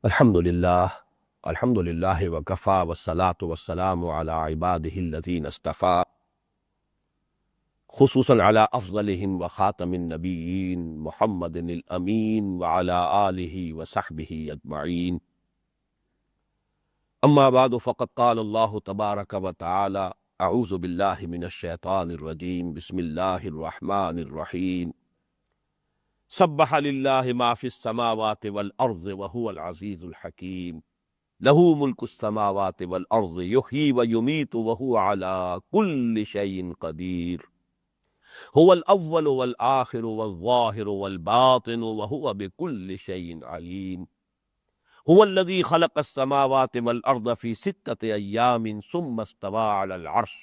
الحمد للہ وکفا والصلاة والسلام علی عبادہ الذین اصطفیٰ خصوصاً علی افضلہم وخاتم النبیین محمد الامین وعلی آلہ وصحبہ اجمعین اما بعد فقد قال اللہ تبارک وتعالی اعوذ باللہ من الشیطان الرجیم بسم اللہ الرحمن الرحیم سبح للہ ما فی السماوات والارض وهو العزیز الحکیم لہ ملک السماوات والارض یحیی ویمیت وہو علی کل شیء قدیر هو الاول والآخر والظاہر والباطن وہو بکل شیء علیم هو الذی خلق السماوات والارض فی ستة ایام ثم استوى علی العرش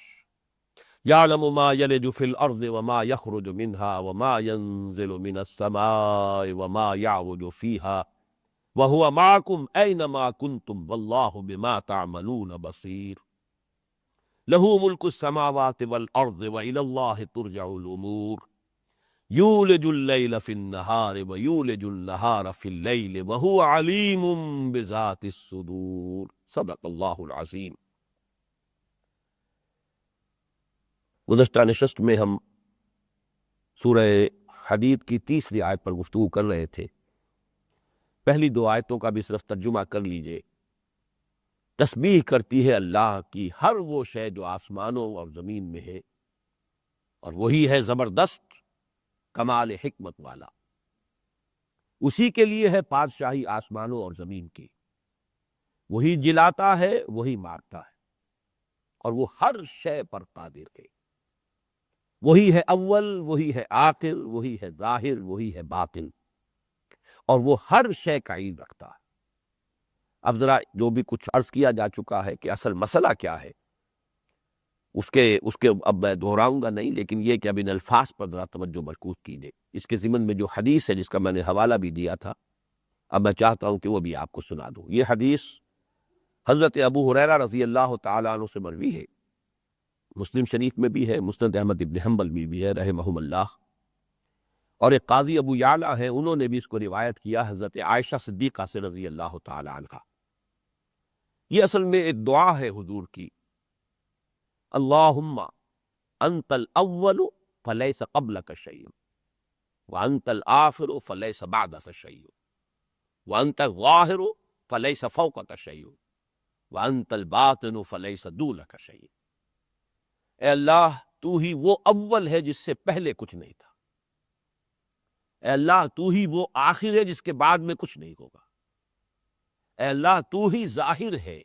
يعلم ما يلج في الأرض وما يخرج منها وما ينزل من السماء وما يعرج فيها وهو معكم أينما كنتم والله بما تعملون بصير له ملك السماوات والأرض وإلى الله ترجع الأمور يولج الليل في النهار ويولج النهار في الليل وهو عليم بذات الصدور صدق الله العظيم۔ گزشتہ نشست میں ہم سورہ حدید کی تیسری آیت پر گفتگو کر رہے تھے۔ پہلی دو آیتوں کا بھی صرف ترجمہ کر لیجئے۔ تسبیح کرتی ہے اللہ کی ہر وہ شے جو آسمانوں اور زمین میں ہے، اور وہی ہے زبردست کمال حکمت والا۔ اسی کے لیے ہے بادشاہی آسمانوں اور زمین کی۔ وہی جلاتا ہے، وہی مارتا ہے، اور وہ ہر شے پر قادر ہے۔ وہی ہے اول، وہی ہے آخر، وہی ہے ظاہر، وہی ہے باطن، اور وہ ہر شے کا علم رکھتا ہے۔ اب ذرا جو بھی کچھ عرض کیا جا چکا ہے کہ اصل مسئلہ کیا ہے، اس کے اب میں دہراؤں گا نہیں، لیکن یہ کہ اب ان الفاظ پر ذرا توجہ مرکوز کیجیے۔ اس کے ضمن میں جو حدیث ہے جس کا میں نے حوالہ بھی دیا تھا، اب میں چاہتا ہوں کہ وہ بھی آپ کو سنا دوں۔ یہ حدیث حضرت ابو ہریرہ رضی اللہ تعالیٰ عنہ سے مروی ہے، مسلم شریف میں بھی ہے، مسند احمد ابن حنبل میں بھی ہے رحمہم اللہ، اور ایک قاضی ابو یعلا ہیں، انہوں نے بھی اس کو روایت کیا حضرت عائشہ صدیقہ سے رضی اللہ تعالی عنہ۔ یہ اصل میں ایک دعا ہے حضور کی، اللہم انت الاول فلیس قبلک شیء وانت الآخر فلیس بعدک شیء وانت الظاہر فلیس فوقک شیء وانت الباطن فلیس دونک شیء۔ اے اللہ تو ہی وہ اول ہے جس سے پہلے کچھ نہیں تھا، اے اللہ تو ہی وہ آخر ہے جس کے بعد میں کچھ نہیں ہوگا، اے اللہ تو ہی ظاہر ہے،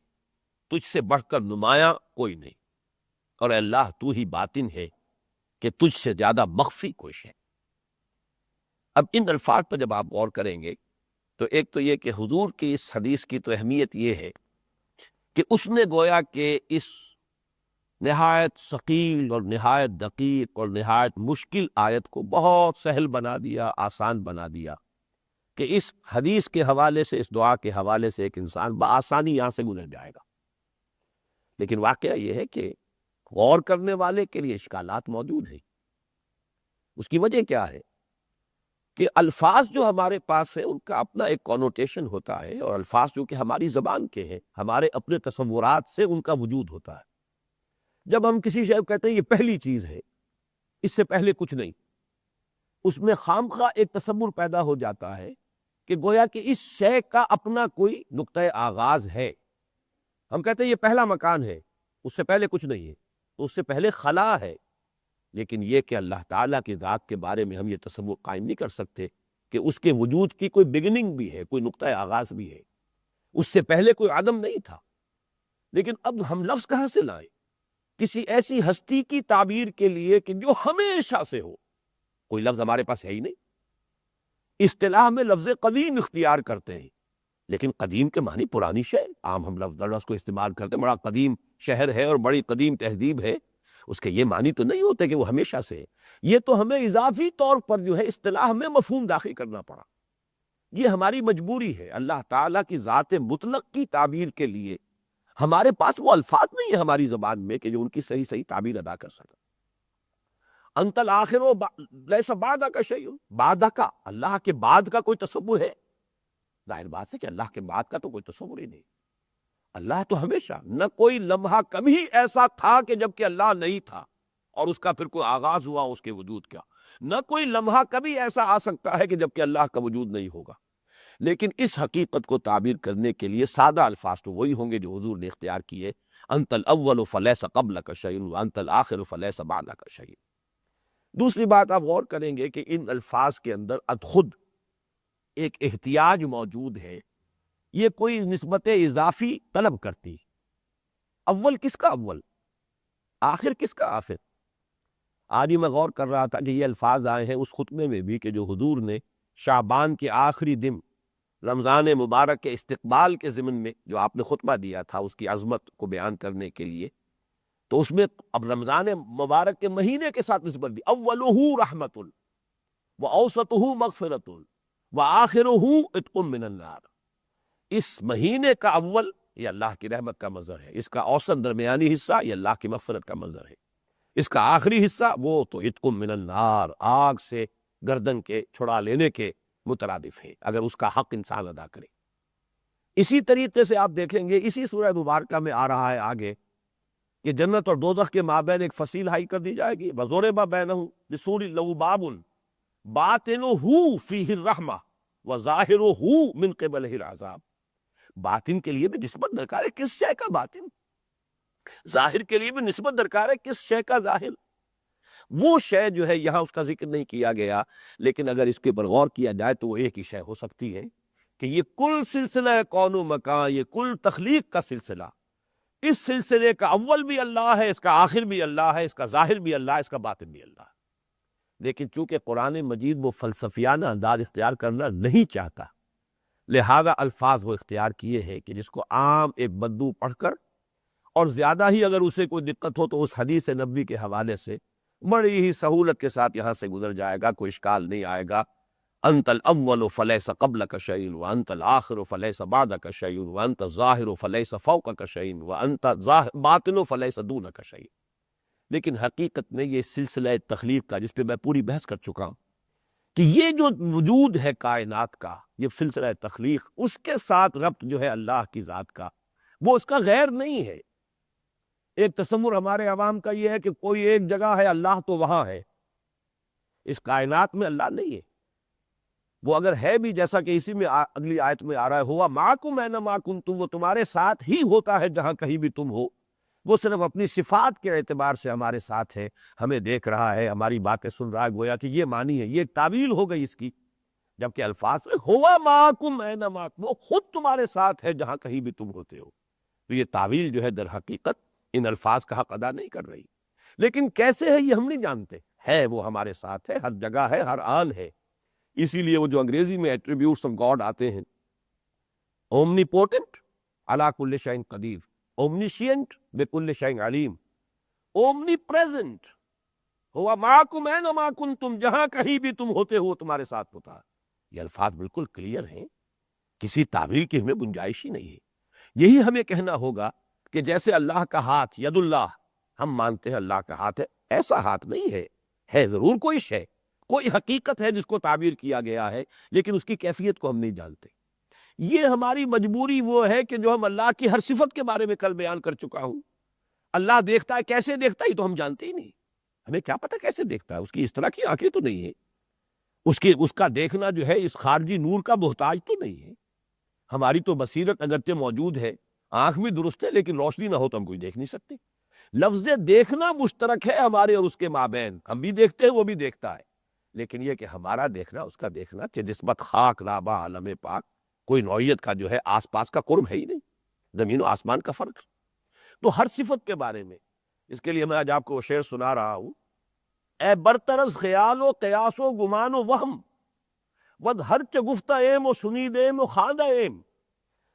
تجھ سے بڑھ کر نمایاں کوئی نہیں، اور اے اللہ تو ہی باطن ہے کہ تجھ سے زیادہ مخفی کوئی ہے۔ اب ان الفاظ پر جب آپ غور کریں گے تو ایک تو یہ کہ حضور کی اس حدیث کی تو اہمیت یہ ہے کہ اس نے گویا کہ اس نہایت ثقیل اور نہایت دقیق اور نہایت مشکل آیت کو بہت سہل بنا دیا، آسان بنا دیا، کہ اس حدیث کے حوالے سے، اس دعا کے حوالے سے ایک انسان بآسانی یہاں سے گزر جائے گا۔ لیکن واقعہ یہ ہے کہ غور کرنے والے کے لیے اشکالات موجود ہیں۔ اس کی وجہ کیا ہے کہ الفاظ جو ہمارے پاس ہیں ان کا اپنا ایک کونوٹیشن ہوتا ہے، اور الفاظ جو کہ ہماری زبان کے ہیں، ہمارے اپنے تصورات سے ان کا وجود ہوتا ہے۔ جب ہم کسی شے کو کہتے ہیں یہ پہلی چیز ہے، اس سے پہلے کچھ نہیں، اس میں خامخواہ ایک تصور پیدا ہو جاتا ہے کہ گویا کہ اس شے کا اپنا کوئی نقطۂ آغاز ہے۔ ہم کہتے ہیں یہ پہلا مکان ہے، اس سے پہلے کچھ نہیں ہے، تو اس سے پہلے خلا ہے۔ لیکن یہ کہ اللہ تعالیٰ کی ذات کے بارے میں ہم یہ تصور قائم نہیں کر سکتے کہ اس کے وجود کی کوئی بگننگ بھی ہے، کوئی نقطۂ آغاز بھی ہے، اس سے پہلے کوئی عدم نہیں تھا۔ لیکن اب ہم لفظ کہاں سے لائیں کسی ایسی ہستی کی تعبیر کے لیے کہ جو ہمیشہ سے ہو؟ کوئی لفظ ہمارے پاس ہے ہی نہیں۔ اصطلاح میں لفظ قدیم اختیار کرتے ہیں، لیکن قدیم کے معنی پرانی شے، عام ہم لفظ کو استعمال کرتے ہیں، بڑا قدیم شہر ہے اور بڑی قدیم تہذیب ہے، اس کے یہ معنی تو نہیں ہوتے کہ وہ ہمیشہ سے ہے۔ یہ تو ہمیں اضافی طور پر جو ہے اصطلاح میں مفہوم داخل کرنا پڑا، یہ ہماری مجبوری ہے۔ اللہ تعالیٰ کی ذات مطلق کی تعبیر کے لیے ہمارے پاس وہ الفاظ نہیں ہے ہماری زبان میں کہ جو ان کی صحیح تعبیر ادا کر سکتا۔ انت الآخر و لیس بعدک شیء، بعد کا، اللہ کے بعد کا کوئی تصور ہے؟ ظاہر بات ہے کہ اللہ کے بعد کا تو کوئی تصور ہی نہیں۔ اللہ تو ہمیشہ، نہ کوئی لمحہ کبھی ایسا تھا کہ جب کہ اللہ نہیں تھا اور اس کا پھر کوئی آغاز ہوا اس کے وجود کا، نہ کوئی لمحہ کبھی ایسا آ سکتا ہے کہ جب کہ اللہ کا وجود نہیں ہوگا۔ لیکن اس حقیقت کو تعبیر کرنے کے لیے سادہ الفاظ تو وہی ہوں گے جو حضور نے اختیار کیے، انت الاول فلیس قبلک شیء وانت الآخر فلیس بعدک شیء۔ دوسری بات آپ غور کریں گے کہ ان الفاظ کے اندر خود ایک احتیاج موجود ہے، یہ کوئی نسبت اضافی طلب کرتی۔ اول کس کا اول؟ آخر کس کا آخر؟ آج ہی میں غور کر رہا تھا کہ یہ الفاظ آئے ہیں اس خطبے میں بھی کہ جو حضور نے شعبان کے آخری دن رمضان مبارک کے استقبال کے ضمن میں جو آپ نے خطبہ دیا تھا اس کی عظمت کو بیان کرنے کے لیے، تو اس میں اب رمضان مبارک کے مہینے کے ساتھ نسبت دی، اولہ رحمت واوسطہ مغفرت وآخرہ عتق من النار۔ اس مہینے کا اول یہ اللہ کی رحمت کا مظہر ہے، اس کا اوسط درمیانی حصہ یہ اللہ کی مغفرت کا مظہر ہے، اس کا آخری حصہ وہ تو عتق من النار، آگ سے گردن کے چھڑا لینے کے مترادف ہے اگر اس کا حق انسان ادا کرے۔ اسی طریقے سے آپ دیکھیں گے اسی سورہ مبارکہ میں آ رہا ہے آگے کہ جنت اور دوزخ کے مابین ایک فصیل ہائی کر دی جائے گی، وَضُرِبَ بَيْنَهُمْ بِسُورٍ لَهُ بَابٌ بَاطِنُهُ فِيهِ الرَّحْمَةُ وَظَاهِرُهُ مِنْ قِبَلِهِ الْعَذَابُ۔ باطن کے لیے بھی نسبت درکار ہے، کس شے کا باطن؟ ظاہر کے لیے بھی نسبت درکار ہے، کس شے کا ظاہر؟ وہ شے جو ہے یہاں اس کا ذکر نہیں کیا گیا، لیکن اگر اس کے اوپر غور کیا جائے تو وہ ایک ہی شے ہو سکتی ہے کہ یہ کل سلسلہ کون و مکان، یہ کل تخلیق کا سلسلہ، اس سلسلے کا اول بھی اللہ ہے، اس کا آخر بھی اللہ ہے، اس کا ظاہر بھی اللہ ہے، اس کا باطن بھی اللہ ہے۔ لیکن چونکہ قرآن مجید وہ فلسفیانہ انداز اختیار کرنا نہیں چاہتا، لہذا الفاظ وہ اختیار کیے ہیں کہ جس کو عام ایک بدو پڑھ کر، اور زیادہ ہی اگر اسے کوئی دقت ہو تو اس حدیث نبوی کے حوالے سے بڑی ہی سہولت کے ساتھ یہاں سے گزر جائے گا، کوئی اشکال نہیں آئے گا۔ انت الاول فلیس قبلک شیء وانت الآخر فلیس بعدک شیء وانت الظاہر فلیس فوقک شیء وانت باطن فلیس دونک شیء۔ لیکن حقیقت میں یہ سلسلہ تخلیق کا، جس پہ میں پوری بحث کر چکا ہوں، کہ یہ جو وجود ہے کائنات کا، یہ سلسلہ تخلیق، اس کے ساتھ ربط جو ہے اللہ کی ذات کا، وہ اس کا غیر نہیں ہے۔ ایک تصور ہمارے عوام کا یہ ہے کہ کوئی ایک جگہ ہے اللہ تو وہاں ہے، اس کائنات میں اللہ نہیں ہے۔ وہ اگر ہے بھی، جیسا کہ اسی میں اگلی آیت میں آ رہا ہے، ہوا معکم اینما کنتم، وہ تمہارے ساتھ ہی ہوتا ہے جہاں کہیں بھی تم ہو، وہ صرف اپنی صفات کے اعتبار سے ہمارے ساتھ ہے، ہمیں دیکھ رہا ہے، ہماری باتیں سن رہا ہے، گویا کہ یہ معنی ہے، یہ ایک تعویل ہو گئی اس کی، جبکہ الفاظ میں ہوا معکم اینما، وہ خود تمہارے ساتھ ہے جہاں کہیں بھی تم ہوتے ہو۔ تو یہ تعویل جو ہے در حقیقت ان الفاظ کا حق ادا نہیں کر رہی، لیکن کیسے ہے یہ ہم نہیں جانتے، ہے وہ ہمارے ساتھ ہے، ہر جگہ ہے، ہر آن ہے۔ اسی لیے وہ جو انگریزی میں ایٹریبیوٹس آف گاڈ آتے ہیں، اومنی پوٹنٹ علی کل شیء قدیر، اومنیشینٹ بکل شیء علیم، اومنی پریزنٹ ہوا معکم اینما کنتم، جہاں کہیں بھی تم ہوتے ہو تمہارے ساتھ ہوتا ہے۔ یہ الفاظ بالکل کلیئر ہیں، کسی تعبیر کی ہمیں گنجائش ہی نہیں ہے۔ یہی ہمیں کہنا ہوگا کہ جیسے اللہ کا ہاتھ، ید اللہ، ہم مانتے ہیں اللہ کا ہاتھ ہے، ایسا ہاتھ نہیں ہے، ہے ضرور کوئی شے، کوئی حقیقت ہے جس کو تعبیر کیا گیا ہے، لیکن اس کی کیفیت کو ہم نہیں جانتے۔ یہ ہماری مجبوری وہ ہے کہ جو ہم اللہ کی ہر صفت کے بارے میں کل بیان کر چکا ہوں۔ اللہ دیکھتا ہے، کیسے دیکھتا ہے یہ تو ہم جانتے ہی نہیں، ہمیں کیا پتہ کیسے دیکھتا ہے، اس کی اس طرح کی آنکھیں تو نہیں ہے، اس کا دیکھنا جو ہے اس خارجی نور کا محتاج تو نہیں ہے۔ ہماری تو بصیرت اگرچہ موجود ہے، آنکھ بھی درست ہے، لیکن روشنی نہ ہو تو ہم کوئی دیکھ نہیں سکتے۔ لفظ دیکھنا مشترک ہے ہمارے اور اس کے مابین، ہم بھی دیکھتے ہیں، وہ بھی دیکھتا ہے، لیکن یہ کہ ہمارا دیکھنا، اس کا دیکھنا کہ نسبت خاک رابع عالم پاک، کوئی نوعیت کا جو ہے آس پاس کا قرب ہے ہی نہیں، زمین و آسمان کا فرق۔ تو ہر صفت کے بارے میں، اس کے لیے میں آج آپ کو وہ شعر سنا رہا ہوں، اے برطرز خیال و قیاس و گمان و وہم، ود ہرچ گفتہ ایم و سنید ایم و خواندہ ایم،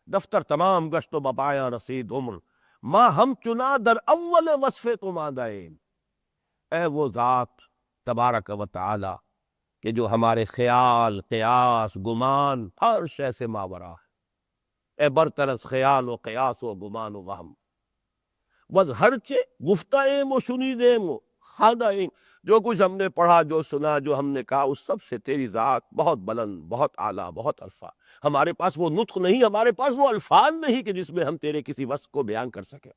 دفتر تمام گشت و بپایا رسید عمر، ماں ہم چنا در اول وصف تو ماندہ ایم۔ اے وہ ذات تبارک و تعالی کہ جو ہمارے خیال، قیاس، گمان، ہر شے سے ماورا ہے، اے برطرز خیال و قیاس و گمان و وہم، وز ہرچ گفتہ ایم و شنید ایم و خواندہ ایم، جو کچھ ہم نے پڑھا، جو سنا، جو ہم نے کہا، اس سب سے تیری ذات بہت بلند، بہت اعلیٰ، بہت عرفہ۔ ہمارے پاس وہ نطق نہیں، ہمارے پاس وہ الفاظ نہیں کہ جس میں ہم تیرے کسی وصف کو بیان کر سکیں۔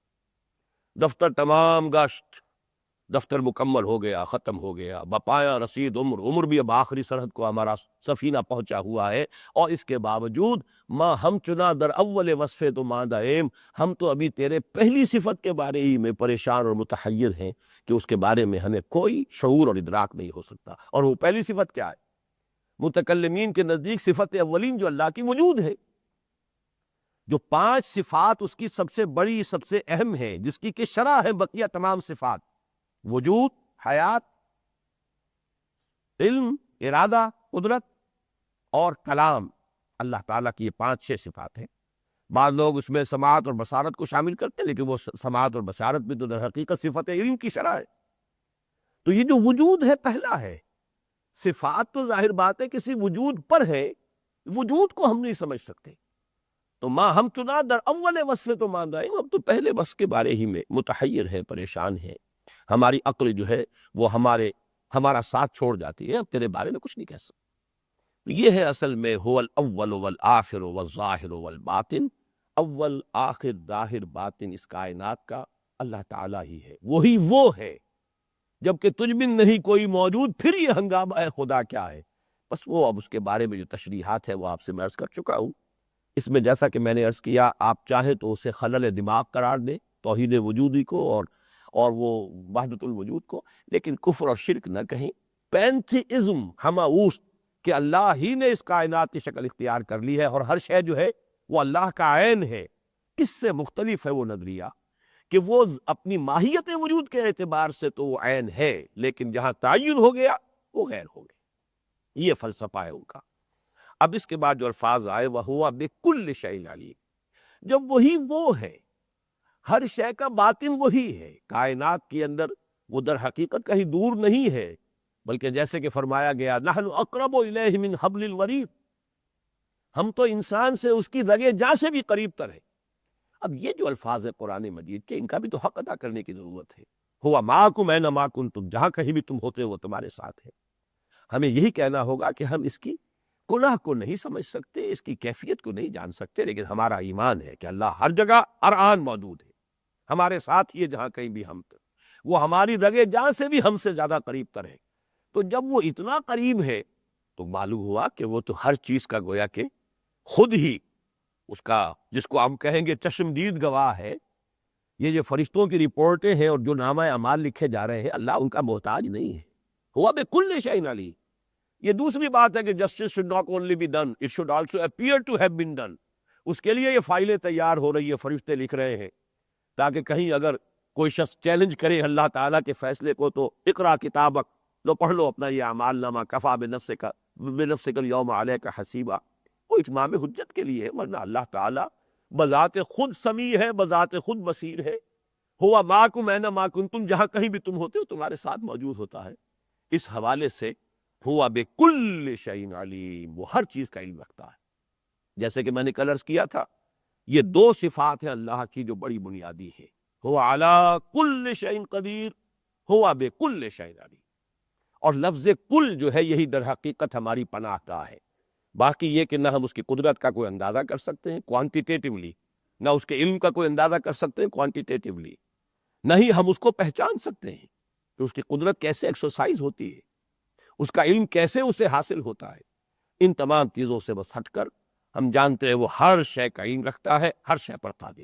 دفتر تمام گشت، دفتر مکمل ہو گیا، ختم ہو گیا، بپایا رسید عمر، عمر بھی اب آخری سرحد کو ہمارا سفینہ پہنچا ہوا ہے، اور اس کے باوجود ماں ہم چنا در اول وصف تو ماندہ ایم، ہم تو ابھی تیرے پہلی صفت کے بارے ہی میں پریشان اور متحیر ہیں کہ اس کے بارے میں ہمیں کوئی شعور اور ادراک نہیں ہو سکتا۔ اور وہ پہلی صفت کیا ہے؟ متکلمین کے نزدیک صفت اولین جو اللہ کی وجود ہے، جو 5 صفات اس کی سب سے بڑی، سب سے اہم ہے، جس کی کہ شرح ہے بقیہ تمام صفات: وجود، حیات، علم، ارادہ، قدرت اور کلام۔ اللہ تعالیٰ کی یہ 5-6 صفات ہیں۔ بعض لوگ اس میں سماعت اور بصارت کو شامل کرتے ہیں، لیکن وہ سماعت اور بصارت بھی تو در حقیقت صفت علم کی شرح ہے۔ تو یہ جو وجود ہے پہلا ہے۔ صفات تو ظاہر بات ہے کسی وجود پر ہے، وجود کو ہم نہیں سمجھ سکتے۔ تو ماں ہم چنا در اول وصف تو ماندہ، ہم تو پہلے وصف کے بارے ہی میں متحیر ہے، پریشان ہے۔ ہماری عقل جو ہے وہ ہمارا ساتھ چھوڑ جاتی ہے، اب تیرے بارے میں کچھ نہیں کہہ سکتے۔ یہ ہے اصل میں هو الاول والآخر والظاہر والباطن۔ اول، آخر، ظاہر، باطن اس کائنات کا اللہ تعالیٰ ہی ہے، وہی وہ ہے۔ جبکہ تجھ بن نہیں کوئی موجود، پھر یہ ہنگامہ ہے خدا کیا ہے؟ بس وہ اب اس کے بارے میں جو تشریحات ہے وہ آپ سے میں عرض کر چکا ہوں۔ اس میں جیسا کہ میں نے عرض کیا، آپ چاہیں تو اسے خلل دماغ قرار دیں، توحید وجودی کو اور وہ وحدت الوجود کو، لیکن کفر اور شرک نہ کہیں۔ پینتھیزم ہماؤس کہ اللہ ہی نے اس کائنات کی شکل اختیار کر لی ہے اور ہر شے جو ہے وہ اللہ کا عین ہے، اس سے مختلف ہے وہ نظریہ کہ وہ اپنی ماہیت وجود کے اعتبار سے تو وہ عین ہے، لیکن جہاں تعین ہو گیا وہ غیر ہو گیا۔ یہ فلسفہ ہے ان کا۔ اب اس کے بعد جو الفاظ آئے، وَهُوَ بِكُلِّ شَيْءٍ عَلِيمٌ، جب وہی وہ ہے، ہر شے کا باطن وہی ہے، کائنات کے اندر وہ در حقیقت کہیں دور نہیں ہے، بلکہ جیسے کہ فرمایا گیا نَحْنُ أَقْرَبُ إِلَيْهِ مِنْ حَبْلِ الْوَرِيدِ، ہم تو انسان سے اس کی رگِ جاں سے بھی قریب تر ہے۔ اب یہ جو الفاظ ہے قرآن مجید کے، ان کا بھی تو حق ادا کرنے کی ضرورت ہے۔ هُوَ مَعَكُمْ أَيْنَمَا كُنتُمْ، جہاں کہیں بھی تم ہوتے ہو تمہارے ساتھ ہے۔ ہمیں یہی کہنا ہوگا کہ ہم اس کی کنہ کو نہیں سمجھ سکتے، اس کی کیفیت کو نہیں جان سکتے، لیکن ہمارا ایمان ہے کہ اللہ ہر جگہ ہر آن موجود ہے، ہمارے ساتھ ہی ہے جہاں کہیں بھی ہم تر، وہ ہماری رگے جاں سے بھی ہم سے زیادہ قریب تر ہے۔ تو جب وہ اتنا قریب ہے تو معلوم ہوا کہ وہ تو ہر چیز کا گویا کہ خود ہی اس کا، جس کو ہم کہیں گے چشمدید گواہ ہے۔ یہ جو فرشتوں کی رپورٹیں ہیں اور جو نامہ اعمال لکھے جا رہے ہیں، اللہ ان کا محتاج نہیں ہے۔ ہوا بِكُلِّ شَيْءٍ عَلِيمٌ۔ یہ دوسری بات ہے کہ justice should not only be done, it should also appear to have been done۔ اس کے لیے یہ فائلیں تیار ہو رہی ہے، فرشتے لکھ رہے ہیں، تاکہ کہیں اگر کوئی شخص چیلنج کرے اللہ تعالیٰ کے فیصلے کو تو اقرا کتابک، لو پڑھ لو اپنا یہ اعمال نامہ، کفا بنفسک الیوم علیک حسیبا۔ وہ اتمام حجت کے لیے ہے، ورنہ اللہ تعالیٰ بذات خود سمیع ہے، بذات خود بصیر ہے۔ ہوا معکم اینما کنتم، جہاں کہیں بھی تم ہوتے ہو تمہارے ساتھ موجود ہوتا ہے۔ اس حوالے سے ہوا بکل شیء علیم، وہ ہر چیز کا علم رکھتا ہے۔ جیسے کہ میں نے کل عرض کیا تھا، یہ 2 صفات ہیں اللہ کی جو بڑی بنیادی ہے، ہوا علی کل شیء قدیر، ہوا بکل شیء علیم۔ اور لفظ کل جو ہے یہی در حقیقت ہماری پناہ گاہ ہے۔ باقی یہ کہ نہ ہم اس کی قدرت کا کوئی اندازہ کر سکتے ہیں کوانٹیٹیٹیولی، نہ اس کے علم کا کوئی اندازہ کر سکتے ہیں کوانٹیٹیٹیولی، نہ ہی ہم اس کو پہچان سکتے ہیں کہ اس کی قدرت کیسے ایکسرسائز ہوتی ہے، اس کا علم کیسے اسے حاصل ہوتا ہے۔ ان تمام چیزوں سے بس ہٹ کر ہم جانتے ہیں وہ ہر شے کا علم رکھتا ہے، ہر شے پر قادر۔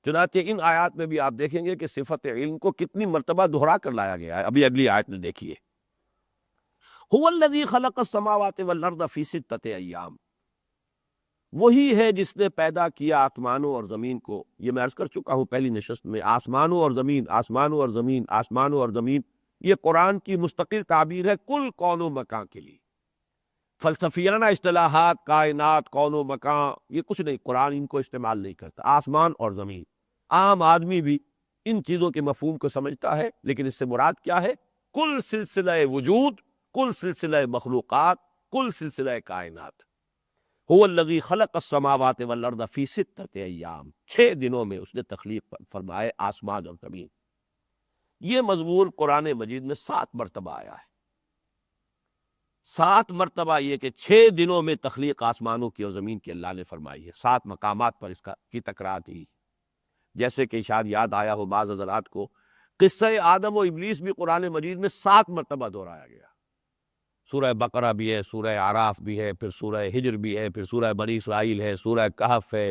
چنانچہ ان آیات میں بھی آپ دیکھیں گے کہ صفت علم کو کتنی مرتبہ دہرا کر لایا گیا ہے۔ ابھی اگلی آیت میں دیکھیے، هو الذی خلق السماوات والارض فی 6 ایام، وہی ہے جس نے پیدا کیا آسمانوں اور زمین کو۔ یہ میں عرض کر چکا ہوں پہلی نشست میں، آسمانوں اور زمین، آسمانوں اور زمین، آسمانوں اور زمین، یہ قرآن کی مستقل تعبیر ہے کل کون و مکان کے لیے۔ فلسفیانہ اصطلاحات، کائنات، کون و مکان، یہ کچھ نہیں، قرآن ان کو استعمال نہیں کرتا۔ آسمان اور زمین، عام آدمی بھی ان چیزوں کے مفہوم کو سمجھتا ہے، لیکن اس سے مراد کیا ہے؟ کل سلسلہ وجود، کل سلسلہ مخلوقات، کل سلسلہ کائنات۔ هو الذی خلق السماوات والارض فی 6 ایام، 6 دنوں میں اس نے تخلیق فرمائے آسمان اور زمین۔ یہ مضمون قرآن مجید میں 7 مرتبہ آیا ہے۔ 7 مرتبہ یہ کہ 6 دنوں میں تخلیق آسمانوں کی اور زمین کی اللہ نے فرمائی ہے۔ 7 مقامات پر اس کی تکرار تھی، جیسے کہ اشار یاد آیا ہو بعض حضرات کو، قصہ آدم و ابلیس بھی قرآن مجید میں 7 مرتبہ دہرایا گیا۔ سورہ بقرہ بھی ہے، سورہ اعراف بھی ہے، پھر سورہ ہجر بھی ہے، پھر سورہ بنی اسرائیل ہے، سورہ کہف ہے،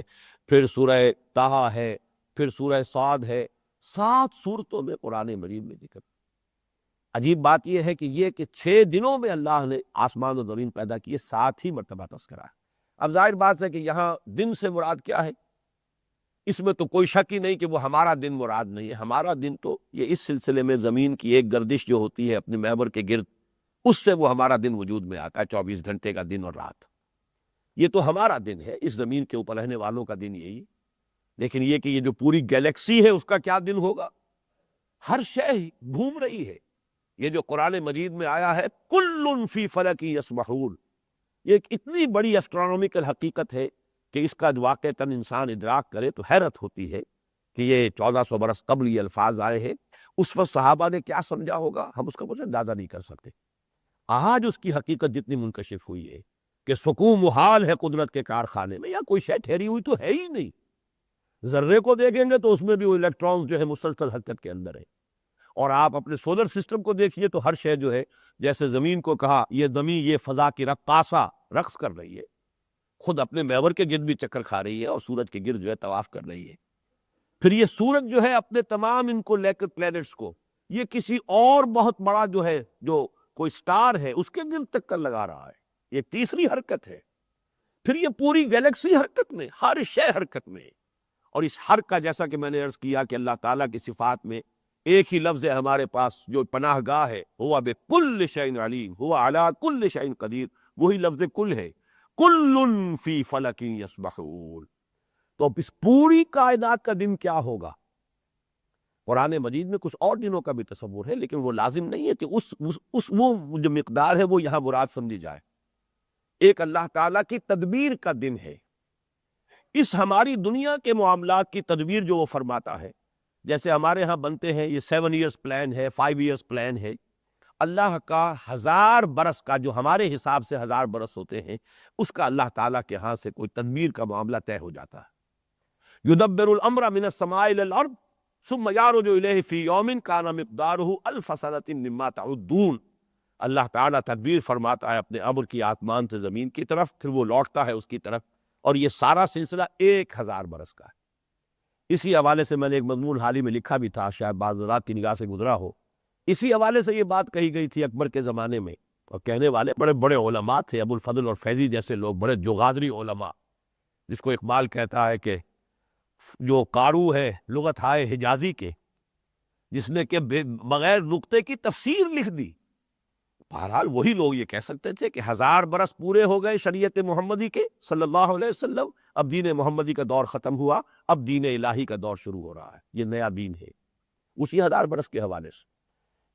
پھر سورہ طٰہٰ ہے، پھر سورہ صاد ہے۔ 7 صورتوں میں قرآن مجید میں ذکر۔ عجیب بات یہ ہے کہ 6 دنوں میں اللہ نے آسمان و زمین پیدا کیے، 7 ہی مرتبہ تذکرہ ہے۔ اب ظاہر بات ہے کہ یہاں دن سے مراد کیا ہے؟ اس میں تو کوئی شک ہی نہیں کہ وہ ہمارا دن مراد نہیں ہے۔ ہمارا دن تو یہ اس سلسلے میں زمین کی ایک گردش جو ہوتی ہے اپنے محور کے گرد، اس سے وہ ہمارا دن وجود میں آتا ہے، 24 گھنٹے کا دن اور رات۔ یہ تو ہمارا دن ہے، اس زمین کے اوپر رہنے والوں کا دن یہی۔ لیکن یہ کہ یہ جو پوری گیلیکسی ہے اس کا کیا دن ہوگا؟ ہر شے گھوم رہی ہے۔ یہ جو قرآن مجید میں آیا ہے کل فی فلک یسبحون، یہ ایک اتنی بڑی اسٹرونومیکل حقیقت ہے کہ اس کا واقعتاً انسان ادراک کرے تو حیرت ہوتی ہے کہ یہ 1400 برس قبل یہ الفاظ آئے ہیں۔ اس وقت صحابہ نے کیا سمجھا ہوگا ہم اس کا کچھ اندازہ نہیں کر سکتے۔ آج اس کی حقیقت جتنی منکشف ہوئی ہے کہ سکون محال ہے قدرت کے کارخانے میں، یا کوئی شے ٹھہری ہوئی تو ہے ہی نہیں۔ ذرے کو دیکھیں گے تو اس میں بھی وہ الیکٹرانز جو ہے مسلسل حرکت کے اندر ہے۔ اور آپ اپنے سولر سسٹم کو دیکھیے تو ہر شے جو ہے، جیسے زمین کو کہا یہ زمین یہ فضا کی رقاصہ رقص کر رہی ہے، خود اپنے محور کے گرد بھی چکر کھا رہی ہے اور سورج کے گرد جو ہے طواف کر رہی ہے۔ پھر یہ سورج جو ہے اپنے تمام ان کو لے کر پلینٹس کو یہ کسی اور بہت بڑا جو ہے جو کوئی سٹار ہے اس کے گرد چکر لگا رہا ہے۔ یہ تیسری حرکت ہے۔ پھر یہ پوری گیلیکسی حرکت میں، ہر شے حرکت میں۔ اور اس ہر کا جیسا کہ میں نے عرض کیا کہ اللہ تعالیٰ کی صفات میں ایک ہی لفظ ہے ہمارے پاس جو پناہ گاہ ہے، ہوا بکل شیء علیم، ہوا علی کل شیء قدیر، وہی لفظ کل ہے، کل فی فلک یسبحون۔ تو اب اس پوری کائنات کا دن کیا ہوگا؟ قرآن مجید میں کچھ اور دنوں کا بھی تصور ہے، لیکن وہ لازم نہیں ہے کہ وہ جو مقدار ہے وہ یہاں مراد سمجھی جائے۔ ایک اللہ تعالیٰ کی تدبیر کا دن ہے۔ اس ہماری دنیا کے معاملات کی تدبیر جو وہ فرماتا ہے، جیسے ہمارے ہاں بنتے ہیں یہ 7 ایئرس پلان ہے، 5 ایئرس پلان ہے، اللہ کا 1000 برس کا جو ہمارے حساب سے 1000 برس ہوتے ہیں، اس کا اللہ تعالیٰ کے ہاں سے کوئی تدبیر کا معاملہ طے ہو جاتا ہے۔ یدبر الامر من السماء الى الارض ثم یعرج الیہ فی یوم کان مقدارہ 1000 سنۃ مما تعدون۔ اللہ تعالیٰ تدبیر فرماتا ہے اپنے امر کی آسمان سے زمین کی طرف، پھر وہ لوٹتا ہے اس کی طرف، اور یہ سارا سلسلہ 1000 برس کا ہے۔ اسی حوالے سے میں نے ایک مضمون حال ہی میں لکھا بھی تھا، شاید بعض رات کی نگاہ سے گزرا ہو۔ اسی حوالے سے یہ بات کہی گئی تھی اکبر کے زمانے میں، اور کہنے والے بڑے بڑے علماء تھے، ابو الفضل اور فیضی جیسے لوگ، بڑے جغازری علماء، جس کو اقبال کہتا ہے کہ جو قارو ہے لغت ہائے حجازی کے، جس نے کہ بغیر نقطے کی تفسیر لکھ دی۔ بہرحال وہی لوگ یہ کہہ سکتے تھے کہ 1000 برس پورے ہو گئے شریعت محمدی کے صلی اللہ علیہ وسلم، اب دین محمدی کا دور ختم ہوا، اب دین الہی کا دور شروع ہو رہا ہے، یہ نیا دین ہے۔ اسی 1000 برس کے حوالے سے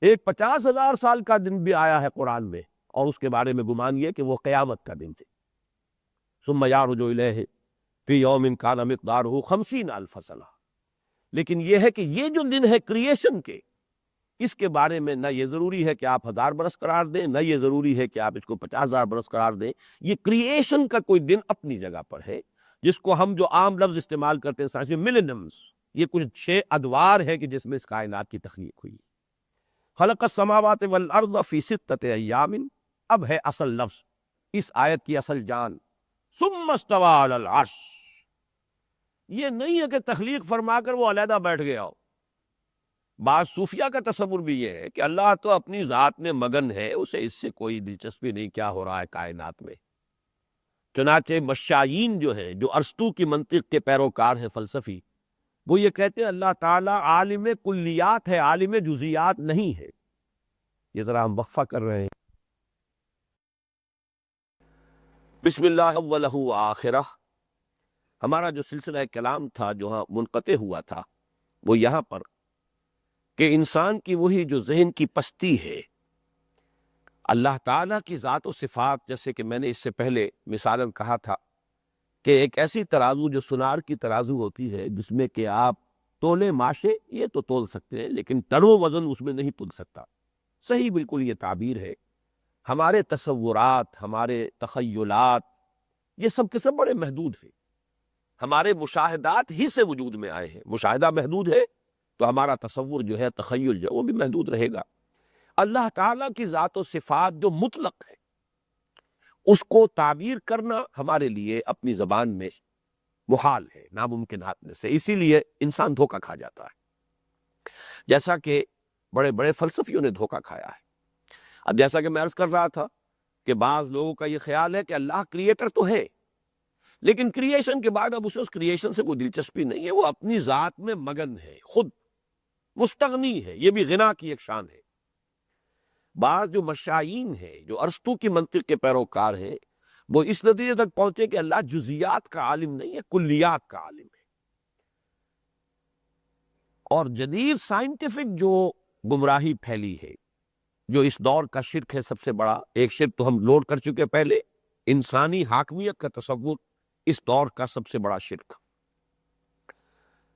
ایک 50,000 سال کا دن بھی آیا ہے قرآن میں، اور اس کے بارے میں گمان یہ کہ وہ قیامت کا دن تھے۔ ثم یعرج الیہ فی یوم کان مقدارہ 50,000 سنہ۔ لیکن یہ ہے کہ یہ جو دن ہے کریشن کے، اس کے بارے میں نہ یہ ضروری ہے کہ آپ 1000 برس قرار دیں، نہ یہ ضروری ہے کہ آپ اس کو 50,000 برس قرار دیں۔ یہ کریشن کا کوئی دن اپنی جگہ پر ہے، جس کو ہم جو عام لفظ استعمال کرتے ہیں سائنس میں ملینمز، یہ کچھ 6 ادوار ہے کہ جس میں اس کائنات کی تخلیق ہوئی۔ خلق السماوات والارض فی 6 ایام، اب ہے اصل لفظ، اس آیت کی اصل جان، ثم استوی علی العرش۔ یہ نہیں ہے کہ تخلیق فرما کر وہ علیحدہ بیٹھ گیا ہو۔ بعض صوفیہ کا تصور بھی یہ ہے کہ اللہ تو اپنی ذات میں مگن ہے، اسے اس سے کوئی دلچسپی نہیں کیا ہو رہا ہے کائنات میں۔ چنانچہ مشائین جو ہیں، جو ارسطو کی منطق کے پیروکار ہیں فلسفی، وہ یہ کہتے ہیں اللہ تعالیٰ عالم کلیات ہے، عالم جزیات نہیں ہے۔ یہ ذرا ہم وقفہ کر رہے ہیں۔ بسم اللہ اولہ وآخرہ، ہمارا جو سلسلہ کلام تھا جو ہاں منقطع ہوا تھا، وہ یہاں پر کہ انسان کی وہی جو ذہن کی پستی ہے، اللہ تعالیٰ کی ذات و صفات، جیسے کہ میں نے اس سے پہلے مثالاً کہا تھا کہ ایک ایسی ترازو جو سنار کی ترازو ہوتی ہے، جس میں کہ آپ تولے ماشے یہ تو تول سکتے ہیں، لیکن تن و وزن اس میں نہیں تل سکتا۔ صحیح بالکل یہ تعبیر ہے۔ ہمارے تصورات، ہمارے تخیلات، یہ سب کے سب بڑے محدود ہیں۔ ہمارے مشاہدات ہی سے وجود میں آئے ہیں۔ مشاہدہ محدود ہے تو ہمارا تصور جو ہے، تخیل جو ہے، وہ بھی محدود رہے گا۔ اللہ تعالیٰ کی ذات و صفات جو مطلق ہے، اس کو تعبیر کرنا ہمارے لیے اپنی زبان میں محال ہے، ناممکنات میں سے۔ اسی لیے انسان دھوکہ کھا جاتا ہے، جیسا کہ بڑے بڑے فلسفیوں نے دھوکہ کھایا ہے۔ اب جیسا کہ میں عرض کر رہا تھا کہ بعض لوگوں کا یہ خیال ہے کہ اللہ کریٹر تو ہے، لیکن کریشن کے بعد اب اسے اس کریشن سے کوئی دلچسپی نہیں ہے، وہ اپنی ذات میں مگن ہے، خود مستغنی ہے۔ یہ بھی غنا کی ایک شان ہے۔ بعض جو مشائین ہیں، جو ارسطو کی منطق کے پیروکار ہیں، وہ اس نتیجے تک پہنچے کہ اللہ جزیات کا عالم نہیں ہے، کلیات کا عالم ہے۔ اور جدید سائنٹیفک جو گمراہی پھیلی ہے، جو اس دور کا شرک ہے سب سے بڑا، ایک شرک تو ہم لوڈ کر چکے پہلے، انسانی حاکمیت کا تصور اس دور کا سب سے بڑا شرک،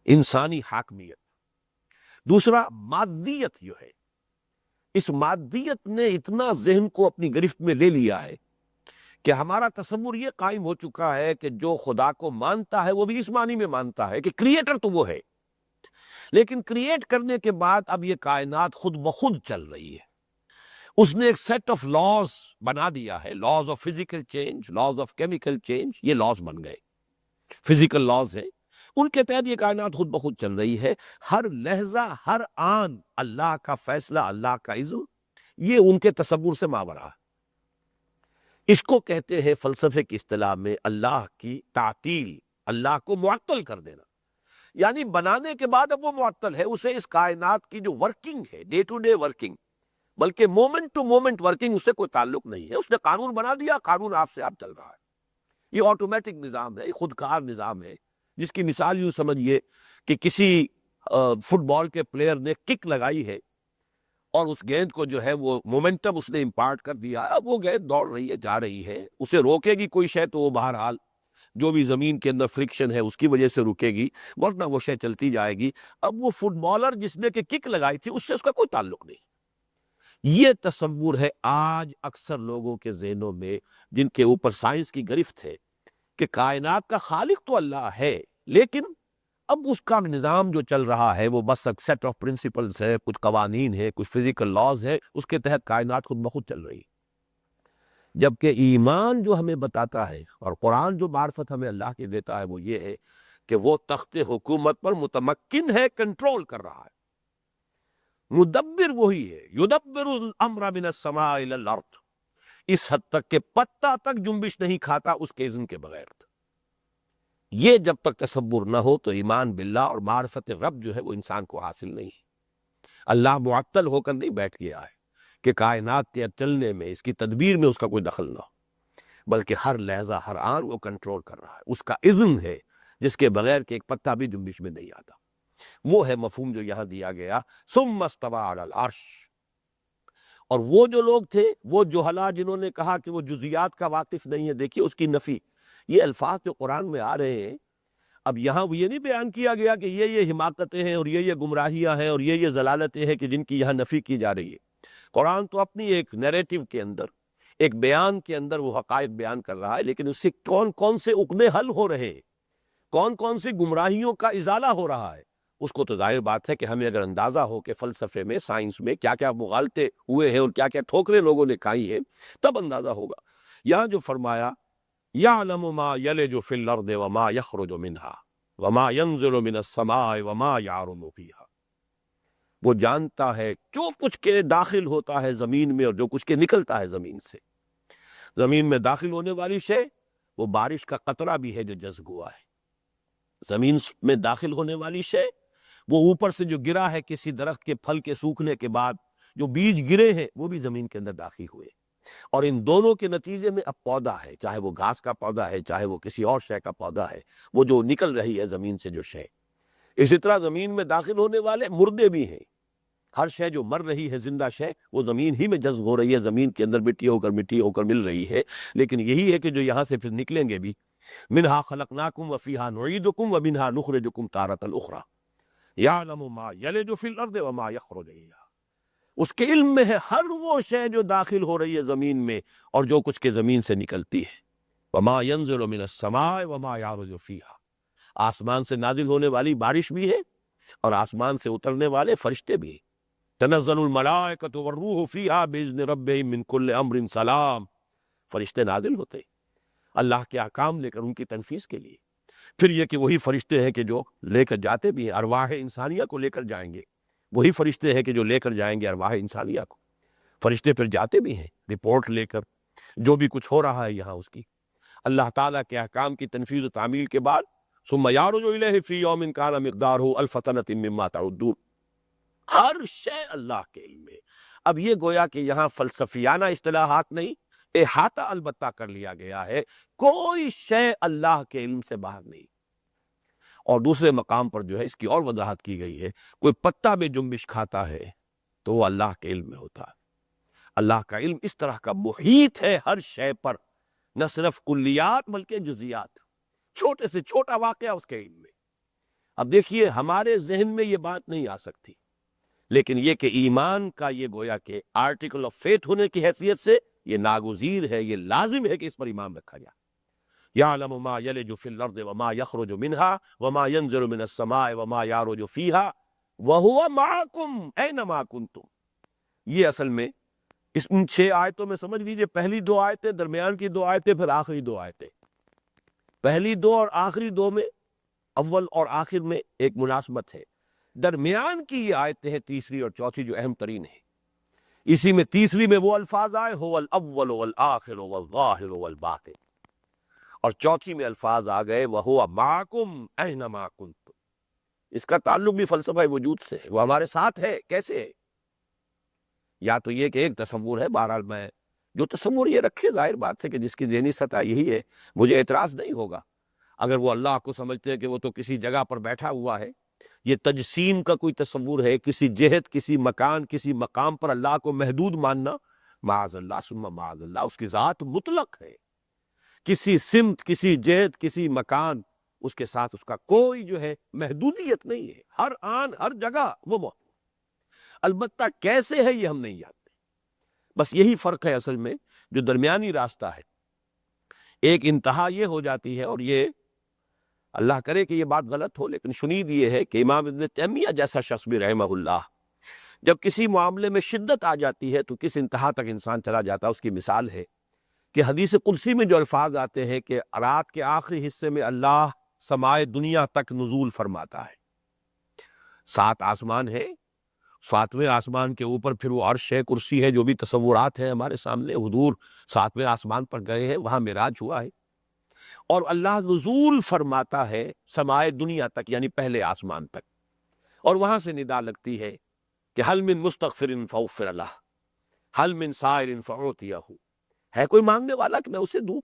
انسانی حاکمیت۔ دوسرا مادیت جو ہے، اس مادیت نے اتنا ذہن کو اپنی گرفت میں لے لیا ہے کہ ہمارا تصور یہ قائم ہو چکا ہے کہ جو خدا کو مانتا ہے وہ بھی اس معنی میں مانتا ہے کہ کریٹر تو وہ ہے، لیکن کریٹ کرنے کے بعد اب یہ کائنات خود بخود چل رہی ہے۔ اس نے ایک سیٹ آف لاز بنا دیا ہے، laws of physical change, laws of chemical change, یہ لاز بن گئے، فزیکل لاز ہیں، ان کے تحت یہ کائنات خود بخود چل رہی ہے۔ ہر لحظہ، ہر آن اللہ کا فیصلہ، اللہ کا اذن، یہ ان کے تصور سے ماورا ہے۔ اس کو کہتے ہیں فلسفے کی اصطلاح میں اللہ کی تعطیل، اللہ کو معطل کر دینا، یعنی بنانے کے بعد اب وہ معطل ہے، اسے اس کائنات کی جو ورکنگ ہے، ڈے ٹو ڈے ورکنگ، بلکہ مومنٹ ٹو مومنٹ ورکنگ، اس سے کوئی تعلق نہیں ہے۔ اس نے قانون بنا دیا، قانون آپ سے آپ چل رہا ہے۔ یہ آٹومیٹک نظام ہے، یہ خودکار نظام ہے، جس کی مثال یوں سمجھیے کہ کسی فٹ بال کے پلیئر نے کک لگائی ہے اور اس گیند کو جو ہے وہ مومنٹم اس نے امپارٹ کر دیا، اب وہ گیند دوڑ رہی ہے، جا رہی ہے، اسے روکے گی کوئی شے تو وہ بہرحال جو بھی زمین کے اندر فرکشن ہے اس کی وجہ سے رکے گی، ورنہ وہ شے چلتی جائے گی۔ اب وہ فٹ بالر جس نے کہ کک لگائی تھی، اس سے اس کا کوئی تعلق نہیں۔ یہ تصور ہے آج اکثر لوگوں کے ذہنوں میں، جن کے اوپر سائنس کی گرفت ہے، کہ کائنات کا خالق تو اللہ ہے، لیکن اب اس کا نظام جو چل رہا ہے وہ بس ایک سیٹ آف پرنسپلز ہے، کچھ قوانین ہے، کچھ فزیکل لاز ہے، اس کے تحت کائنات خود بخود چل رہی ہے۔ جبکہ ایمان جو ہمیں بتاتا ہے اور قرآن جو معرفت ہمیں اللہ کی دیتا ہے وہ یہ ہے کہ وہ تخت حکومت پر متمکن ہے، کنٹرول کر رہا ہے، مدبر وہی ہے، یدبر الامر من السماء الى الارض، اس حد تک کہ پتہ تک جنبش نہیں کھاتا اس کے اذن کے بغیر۔ یہ جب تک تصور نہ ہو تو ایمان باللہ اور معرفت رب جو ہے وہ انسان کو حاصل نہیں۔ اللہ معطل ہو کر نہیں بیٹھ گیا ہے کہ کائنات کے چلنے میں، اس کی تدبیر میں اس کا کوئی دخل نہ ہو، بلکہ ہر لحظہ، ہر آن وہ کنٹرول کر رہا ہے، اس کا اذن ہے جس کے بغیر کہ ایک پتہ بھی جنبش میں نہیں آتا۔ وہ ہے مفہوم جو یہاں دیا گیا، ثم استوى علی العرش۔ اور وہ جو لوگ تھے، وہ جہلا جنہوں نے کہا کہ وہ جزیات کا واقف نہیں ہے، دیکھیے اس کی نفی، یہ الفاظ جو قرآن میں آ رہے ہیں، اب یہاں یہ نہیں بیان کیا گیا کہ یہ حماقتیں ہیں اور یہ گمراہیاں ہیں اور یہ ضلالتیں ہیں کہ جن کی یہاں نفی کی جا رہی ہے۔ قرآن تو اپنی ایک نیریٹو کے اندر، ایک بیان کے اندر وہ حقائق بیان کر رہا ہے، لیکن اس سے کون کون سے عقدے حل ہو رہے ہیں، کون کون سی گمراہیوں کا ازالہ ہو رہا ہے، اس کو تو ظاہر بات ہے کہ ہمیں اگر اندازہ ہو کہ فلسفے میں، سائنس میں کیا کیا مغالطے ہوئے ہیں اور کیا کیا ٹھوکریں لوگوں نے کھائی ہیں، تب اندازہ ہوگا۔ یہاں جو فرمایا یعلم ما یلج فی الارض وما یخرج منہا وما ينزل من السماء وما يعرج فیہا، وہ جانتا ہے جو کچھ کے داخل ہوتا ہے زمین میں اور جو کچھ کے نکلتا ہے زمین سے۔ زمین میں داخل ہونے والی شے وہ بارش کا قطرہ بھی ہے جو جذب ہوا ہے، زمین میں داخل ہونے والی شے وہ اوپر سے جو گرا ہے کسی درخت کے پھل کے سوکھنے کے بعد جو بیج گرے ہیں وہ بھی زمین کے اندر داخل ہوئے، اور ان دونوں کے نتیجے میں اب پودا ہے، چاہے وہ گھاس کا پودا ہے، چاہے وہ کسی اور شے کا پودا ہے، وہ جو نکل رہی ہے زمین سے جو شے۔ اسی طرح زمین میں داخل ہونے والے مردے بھی ہیں، ہر شے جو مر رہی ہے، زندہ شے، وہ زمین ہی میں جذب ہو رہی ہے، زمین کے اندر مٹی ہو کر مل رہی ہے، لیکن یہی ہے کہ جو یہاں سے پھر نکلیں گے بھی، منہا خلقناکم وفیہا نعیدکم ومنہا نخرجکم تارۃ اخری، یعلم ما یلج فی الارض وما یخرج منہا، اس کے علم میں ہے ہر وہ شے جو داخل ہو رہی ہے زمین میں اور جو کچھ کے زمین سے نکلتی ہے۔ وما ینزل من السماء وما یعرج فیہا، آسمان سے نازل ہونے والی بارش بھی ہے اور آسمان سے اترنے والے فرشتے بھی ہیں۔ تنزل الملائکۃ والروح فیہا باذن ربہم من کل امر سلام، فرشتے نازل ہوتے ہیں اللہ کے احکام لے کر ان کی تنفیذ کے لیے۔ پھر یہ کہ وہی فرشتے ہیں کہ جو لے کر جاتے بھی ہیں، ارواح انسانیہ کو لے کر جائیں گے، وہی فرشتے ہیں کہ جو لے کر جائیں گے ارواح انسانیہ کو۔ فرشتے پھر جاتے بھی ہیں رپورٹ لے کر جو بھی کچھ ہو رہا ہے یہاں اس کی، اللہ تعالیٰ کے احکام کی تنفیذ و تعمیل کے بعد ثم یعرج الیہ فی یوم کان مقدارہ الف سنۃ مما تعدون، ہر شے اللہ کے علم میں۔ اب یہ گویا کہ یہاں فلسفیانہ اصطلاحات نہیں، احاطہ البتہ کر لیا گیا ہے، کوئی شے اللہ کے علم سے باہر نہیں۔ اور دوسرے مقام پر جو ہے اس کی اور وضاحت کی گئی ہے، کوئی پتا بھی جنبش کھاتا ہے تو وہ اللہ کے علم میں ہوتا ہے۔ اللہ کا علم اس طرح کا محیط ہے ہر شے پر، نہ صرف کلیات بلکہ جزیات، چھوٹے سے چھوٹا واقعہ اس کے علم میں۔ اب دیکھیے ہمارے ذہن میں یہ بات نہیں آ سکتی، لیکن یہ کہ ایمان کا یہ گویا کہ آرٹیکل آف فیتھ ہونے کی حیثیت سے یہ ناگزیر ہے، یہ لازم ہے کہ اس پر ایمان رکھا جائے۔ یعلم ما یلج فی الارض وما یخرج منہا وما ینزل من السماء وما یعرج فیہا وہو معکم اینما کنتم، یہ اصل میں ان 6 آیتوں میں سمجھ لیجئے، پہلی 2 آیتیں، درمیان کی 2 آیتیں، پھر آخری 2 آیتیں۔ پہلی 2 اور آخری 2 میں اول اور آخر میں ایک مناسبت ہے، درمیان کی یہ آیتیں ہیں تیسری اور چوتھی جو اہم ترین ہیں۔ اسی میں تیسری میں وہ الفاظ آئے هو الاول والآخر والظاہر والباطن، اور چوتھی میں الفاظ آ گئے وَهُوَ مَعَكُمْ أَيْنَمَا كُنتُمْ۔ اس کا تعلق بھی فلسفہ وجود سے ہے، وہ ہمارے ساتھ ہے، کیسے ہے؟ یا تو یہ کہ ایک تصور ہے، بہرحال میں جو تصور یہ رکھے، ظاہر بات ہے کہ جس کی ذہنی سطح یہی ہے، مجھے اعتراض نہیں ہوگا اگر وہ اللہ کو سمجھتے ہیں کہ وہ تو کسی جگہ پر بیٹھا ہوا ہے۔ یہ تجسیم کا کوئی تصور ہے، کسی جہت، کسی مکان، کسی مقام پر اللہ کو محدود ماننا، معاذ اللہ ثم معاذ اللہ، اس کی ذات مطلق ہے، کسی سمت، کسی جہت، کسی مکان، اس کے ساتھ اس کا کوئی جو ہے محدودیت نہیں ہے، ہر آن ہر جگہ وہ موجود۔ البتہ کیسے ہے یہ ہم نہیں جانتے، بس یہی فرق ہے اصل میں جو درمیانی راستہ ہے۔ ایک انتہا یہ ہو جاتی ہے، اور یہ اللہ کرے کہ یہ بات غلط ہو، لیکن شنید یہ ہے کہ امام ابن تیمیہ جیسا شخص بھی رحمہ اللہ، جب کسی معاملے میں شدت آ جاتی ہے تو کس انتہا تک انسان چلا جاتا ہے، اس کی مثال ہے کہ حدیث قدسی میں جو الفاظ آتے ہیں کہ رات کے آخری حصے میں اللہ سمائے دنیا تک نزول فرماتا ہے۔ 7 آسمان ہے، 7ویں آسمان کے اوپر پھر وہ عرش ہے، کرسی ہے، جو بھی تصورات ہیں ہمارے سامنے، حضور 7ویں آسمان پر گئے ہیں، وہاں معراج ہوا ہے، اور اللہ نزول فرماتا ہے سمائے دنیا تک، یعنی پہلے آسمان تک، اور وہاں سے ندا لگتی ہے کہ حل من مستغفر فغفر لہ، حل من سائل فاعطیہ، ہے کوئی مانگنے والا کہ میں اسے دوں،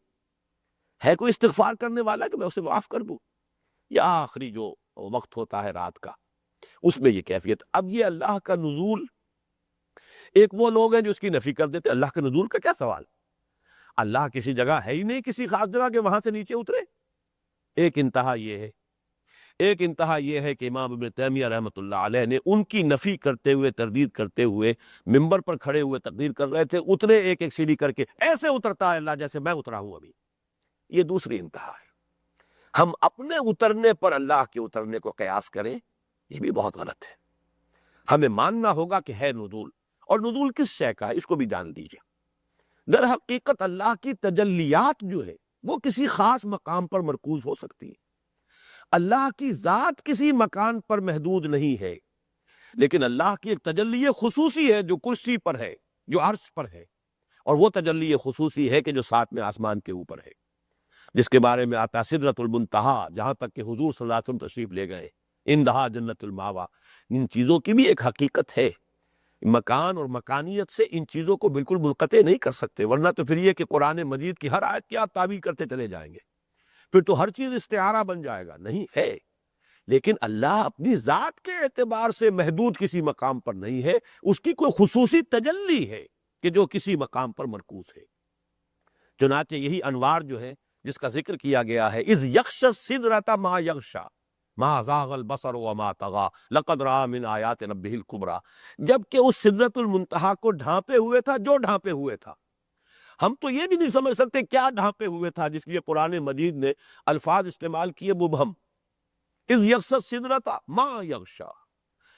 ہے کوئی استغفار کرنے والا کہ میں اسے معاف کر دوں۔ یہ آخری جو وقت ہوتا ہے رات کا، اس میں یہ کیفیت۔ اب یہ اللہ کا نزول، ایک وہ لوگ ہیں جو اس کی نفی کر دیتے، اللہ کے نزول کا کیا سوال، اللہ کسی جگہ ہے ہی نہیں، کسی خاص جگہ کہ وہاں سے نیچے اترے۔ ایک انتہا یہ ہے، ایک انتہا یہ ہے کہ امام ابن تیمیہ رحمۃ اللہ علیہ نے ان کی نفی کرتے ہوئے، تردید کرتے ہوئے، ممبر پر کھڑے ہوئے تقریر کر رہے تھے، اترے ایک ایک سیڑھی کر کے، ایسے اترتا ہے اللہ جیسے میں اترا ہوں ابھی۔ یہ دوسری انتہا ہے۔ ہم اپنے اترنے پر اللہ کے اترنے کو قیاس کریں، یہ بھی بہت غلط ہے۔ ہمیں ماننا ہوگا کہ ہے نزول، اور نزول کس شے کا ہے اس کو بھی جان لیجیے۔ در حقیقت اللہ کی تجلیات جو ہے وہ کسی خاص مقام پر مرکوز ہو سکتی ہے، اللہ کی ذات کسی مکان پر محدود نہیں ہے، لیکن اللہ کی ایک تجلی خصوصی ہے جو کرسی پر ہے، جو عرش پر ہے، اور وہ تجلی خصوصی ہے کہ جو 7ویں آسمان کے اوپر ہے، جس کے بارے میں آتا سدرۃ المنتہا، جہاں تک کہ حضور صلی اللہ علیہ وسلم تشریف لے گئے، اندہا جنت الماوا۔ ان چیزوں کی بھی ایک حقیقت ہے، مکان اور مکانیت سے ان چیزوں کو بالکل منقطع نہیں کر سکتے، ورنہ تو پھر یہ کہ قرآن مجید کی ہر آیت کی آپ تعبیر کرتے چلے جائیں گے، پھر تو ہر چیز استعارہ بن جائے گا۔ نہیں ہے، لیکن اللہ اپنی ذات کے اعتبار سے محدود کسی مقام پر نہیں ہے، اس کی کوئی خصوصی تجلی ہے کہ جو کسی مقام پر مرکوز ہے۔ چنانچہ یہی انوار جو ہے جس کا ذکر کیا گیا ہے، اذ یغشی السدرۃ ما یغشی، ما زاغ البصر وما طغى لقد رأى من آیات ربہ الکبریٰ، جبکہ اس سدرۃ المنتہا کو ڈھانپے ہوئے تھا جو ڈھانپے ہوئے تھا۔ ہم تو یہ بھی نہیں سمجھ سکتے کیا ڈھانپے ہوئے تھا، جس لیے قرآن مجید نے الفاظ استعمال کیے مبہم، اذ یغشی السدرۃ ما یغشی،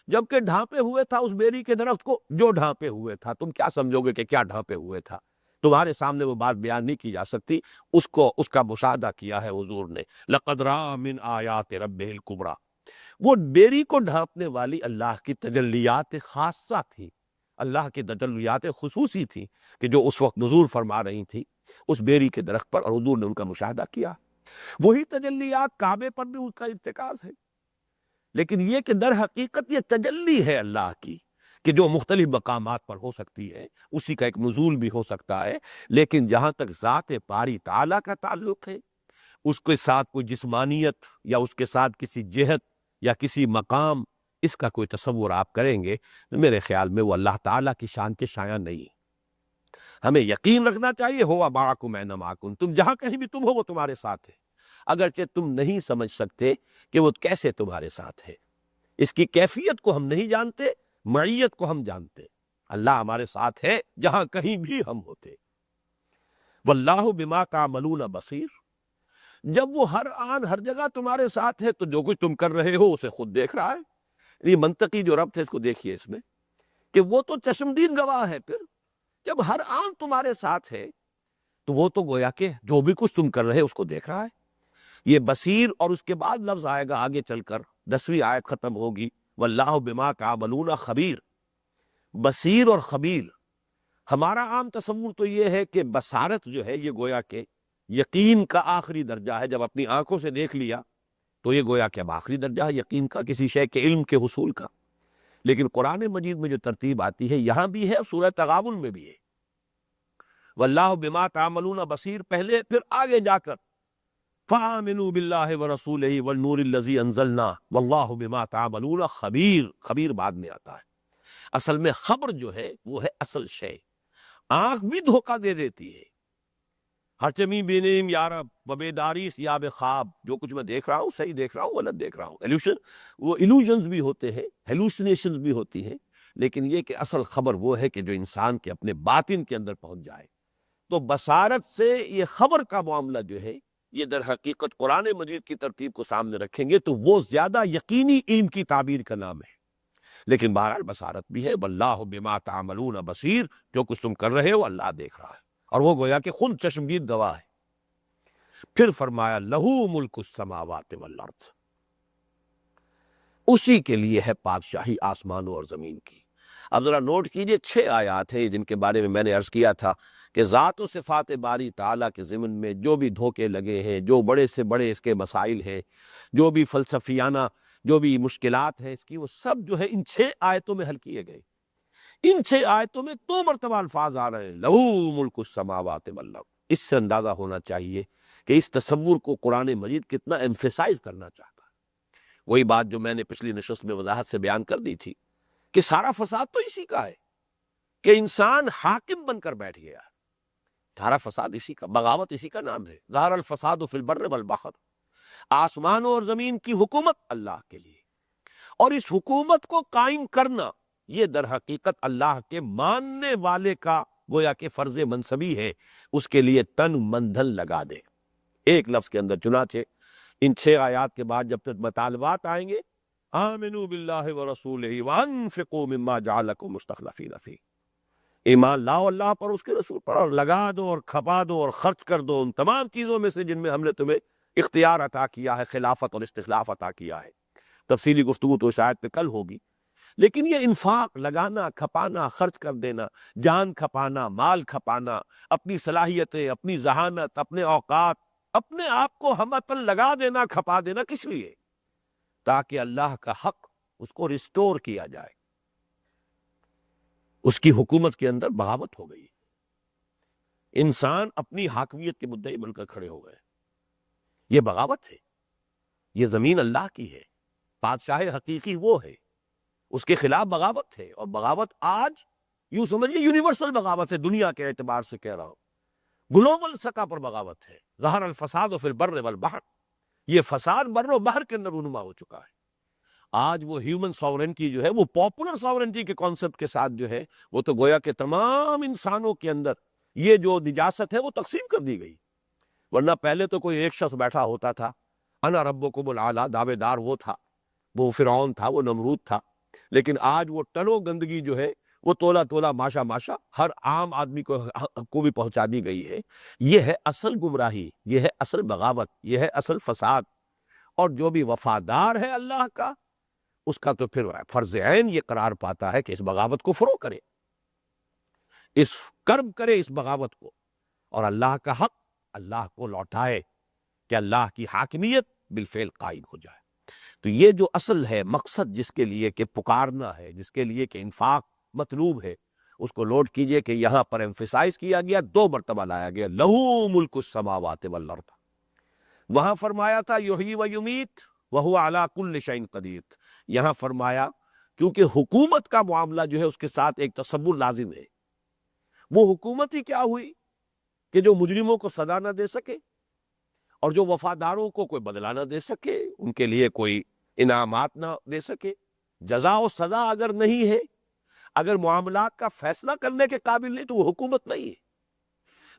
جبکہ ڈھانپے ہوئے تھا اس بیری کے درخت کو جو ڈھانپے ہوئے تھا۔ تم کیا سمجھو گے کہ کیا ڈھانپے ہوئے تھا؟ تمہارے سامنے وہ بات بیان نہیں کی جا سکتی، اس کا مشاہدہ کیا ہے حضور نے۔ لقد رأى من آیات ربہ الکبریٰ، وہ بیری کو ڈھانپنے والی اللہ کی تجلیات خاصہ تھی، اللہ کی تجلیات خصوصی تھی کہ جو اس وقت نزول فرما رہی تھی اس بیری کے درخت پر، اور حضور نے ان کا مشاہدہ کیا۔ وہی تجلیات کعبے پر بھی اس کا ارتکاز ہے، لیکن یہ کہ در حقیقت یہ تجلی ہے اللہ کی کہ جو مختلف مقامات پر ہو سکتی ہے، اسی کا ایک نزول بھی ہو سکتا ہے، لیکن جہاں تک ذات باری تعالیٰ کا تعلق ہے، اس کے ساتھ کوئی جسمانیت یا اس کے ساتھ کسی جہت یا کسی مقام، اس کا کوئی تصور آپ کریں گے، میرے خیال میں وہ اللہ تعالیٰ کی شان کے شایان نہیں ہے۔ ہمیں یقین رکھنا چاہیے ہوا معکم اینما کنتم، تم جہاں کہیں بھی تم ہو وہ تمہارے ساتھ ہے، اگرچہ تم نہیں سمجھ سکتے کہ وہ کیسے تمہارے ساتھ ہے، اس کی کیفیت کو ہم نہیں جانتے، معیت کو ہم جانتے۔ اللہ ہمارے ساتھ ہے جہاں کہیں بھی ہم ہوتے۔ واللہ بما تعملون بصیر، جب وہ ہر آن ہر جگہ تمہارے ساتھ ہے تو جو کچھ تم کر رہے ہو اسے خود دیکھ رہا ہے۔ یہ منطقی جو ربط ہے اس کو دیکھیے اس میں، کہ وہ تو چشمدید گواہ ہے، پھر جب ہر آن تمہارے ساتھ ہے تو وہ تو گویا کہ جو بھی کچھ تم کر رہے اس کو دیکھ رہا ہے۔ یہ بصیر، اور اس کے بعد لفظ آئے گا آگے چل کر، 10ویں آیت ختم ہوگی واللہ بما تعملون خبیر۔ بصیر اور خبیر، ہمارا عام تصور تو یہ ہے کہ بصارت جو ہے یہ گویا کہ یقین کا آخری درجہ ہے، جب اپنی آنکھوں سے دیکھ لیا تو یہ گویا کہ اب آخری درجہ ہے یقین کا، کسی شے کے علم کے حصول کا۔ لیکن قرآن مجید میں جو ترتیب آتی ہے یہاں بھی ہے اور سورہ تغابن میں بھی ہے، واللہ بما تعملون بصیر پہلے، پھر آگے جا کر فآمنوا باللہ ورسولہ والنور الذی انزلنا واللہ بما تعملون خبیر، خبیر بعد میں آتا ہے۔ اصل میں خبر جو ہے وہ ہے اصل شے، آنکھ بھی دھوکہ دے دیتی ہے، ہرچمی بینیم یارب و بیداریس یا خواب، جو کچھ میں دیکھ رہا ہوں صحیح دیکھ رہا ہوں غلط دیکھ رہا ہوں، وہ ایلوژنز بھی ہوتے ہیں، ہیلوسینیشنز بھی ہوتی ہیں، لیکن یہ کہ اصل خبر وہ ہے کہ جو انسان کے اپنے باطن کے اندر پہنچ جائے۔ تو بصارت سے یہ خبر کا معاملہ جو ہے یہ در حقیقت قرآن مجید کی ترتیب کو سامنے رکھیں گے تو وہ زیادہ یقینی علم کی تعبیر کا نام ہے، لیکن بہرحال بصارت بھی ہے، واللہ بما تعملون بصیر، جو کچھ تم کر رہے ہو اللہ دیکھ رہا ہے، اور وہ گویا کہ خود چشمدید گواہ ہے۔ پھر فرمایا لہو ملک السماوات والارض، اسی کے لیے ہے بادشاہی آسمانوں اور زمین کی۔ اب ذرا نوٹ کیجئے 6 آیات ہیں جن کے بارے میں نے عرض کیا تھا کہ ذات و صفات باری تعالیٰ کے ضمن میں جو بھی دھوکے لگے ہیں، جو بڑے سے بڑے اس کے مسائل ہیں، جو بھی فلسفیانہ جو بھی مشکلات ہیں اس کی، وہ سب جو ہے ان 6 آیتوں میں حل کیے گئے۔ ان 6 آیتوں میں 2 مرتبہ الفاظ آ رہے ہیں لہو ملک السماوات والارض۔ اس سے اندازہ ہونا چاہیے کہ اس تصور کو قرآن مجید کتنا ایمفیسائز کرنا چاہتا ہے۔ وہی بات جو میں نے پچھلی نشست میں وضاحت سے بیان کر دی تھی کہ سارا فساد تو اسی کا ہے کہ انسان حاکم بن کر بیٹھ گیا، سارا فساد اسی کا، بغاوت اسی کا نام ہے۔ ظہر الفساد فی البر والبحر، آسمانوں اور زمین کی حکومت اللہ کے لیے، اور اس حکومت کو قائم کرنا یہ در حقیقت اللہ کے ماننے والے کا گویا کہ فرض منصبی ہے، اس کے لیے تن من دھن لگا دے۔ ایک لفظ کے اندر چنانچہ ان 6 آیات کے بعد جب تک مطالبات آئیں گے آمنوا باللہ ورسولہ وانفقوا مما جعلکم مستخلفین فیہ، ایمان لاؤ اللہ پر، اس کے رسول پر، اور لگا دو اور کھپا دو اور خرچ کر دو ان تمام چیزوں میں سے جن میں ہم نے تمہیں اختیار عطا کیا ہے، خلافت اور استخلاف عطا کیا ہے۔ تفصیلی گفتگو تو شاید پہ کل ہوگی، لیکن یہ انفاق، لگانا، کھپانا، خرچ کر دینا، جان کھپانا، مال کھپانا، اپنی صلاحیتیں، اپنی ذہانت، اپنے اوقات، اپنے آپ کو ہمتن لگا دینا، کھپا دینا، کس لیے؟ تاکہ اللہ کا حق اس کو ریسٹور کیا جائے۔ اس کی حکومت کے اندر بغاوت ہو گئی، انسان اپنی حاکمیت کے مدعی بن کر کھڑے ہو گئے، یہ بغاوت ہے۔ یہ زمین اللہ کی ہے، بادشاہ حقیقی وہ ہے، اس کے خلاف بغاوت ہے، اور بغاوت آج یوں سمجھیے یونیورسل بغاوت ہے، دنیا کے اعتبار سے کہہ رہا ہوں، گلوبل سطح پر بغاوت ہے۔ ظہر الفساد فی البر والبحر، یہ فساد بر و بحر کے اندر رونما ہو چکا ہے۔ آج وہ ہیومن ساورنٹی جو ہے وہ پاپولر ساورنٹی کے کانسیپٹ کے ساتھ جو ہے وہ تو گویا کہ تمام انسانوں کے اندر یہ جو نجاست ہے وہ تقسیم کر دی گئی۔ ورنہ پہلے تو کوئی ایک شخص بیٹھا ہوتا تھا، انا ربکم الاعلیٰ، دعوے دار وہ تھا، وہ فرعون تھا، وہ نمرود تھا۔ لیکن آج وہ ٹنو گندگی جو ہے وہ تولا تولا ماشا ماشا ہر عام آدمی کو بھی پہنچا دی گئی ہے۔ یہ ہے اصل گمراہی، یہ ہے اصل بغاوت، یہ ہے اصل فساد۔ اور جو بھی وفادار ہے اللہ کا، اس کا تو پھر فرض عین یہ قرار پاتا ہے کہ اس بغاوت کو فروغ کرے، اس کرب کرے اس بغاوت کو، اور اللہ کا حق اللہ کو لوٹائے کہ اللہ کی حاکمیت بالفعل قائم ہو جائے۔ تو یہ جو اصل ہے مقصد جس کے لیے کہ پکارنا ہے، جس کے لیے کہ انفاق مطلوب ہے، اس کو نوٹ کیجئے کہ یہاں پر ایمفیسائز کیا گیا، 2 مرتبہ لایا گیا، لہو ملک السماوات والارض۔ وہاں فرمایا تھا یحیی و یمیت وہو علی کل شیء قدیر، یہاں فرمایا کیونکہ حکومت کا معاملہ جو ہے اس کے ساتھ ایک تصور لازم ہے۔ وہ حکومت ہی کیا ہوئی کہ جو مجرموں کو سزا نہ دے سکے اور جو وفاداروں کو کوئی بدلہ نہ دے سکے، ان کے لیے کوئی انعامات نہ دے سکے۔ جزا و سزا اگر نہیں ہے، اگر معاملات کا فیصلہ کرنے کے قابل نہیں تو وہ حکومت نہیں ہے۔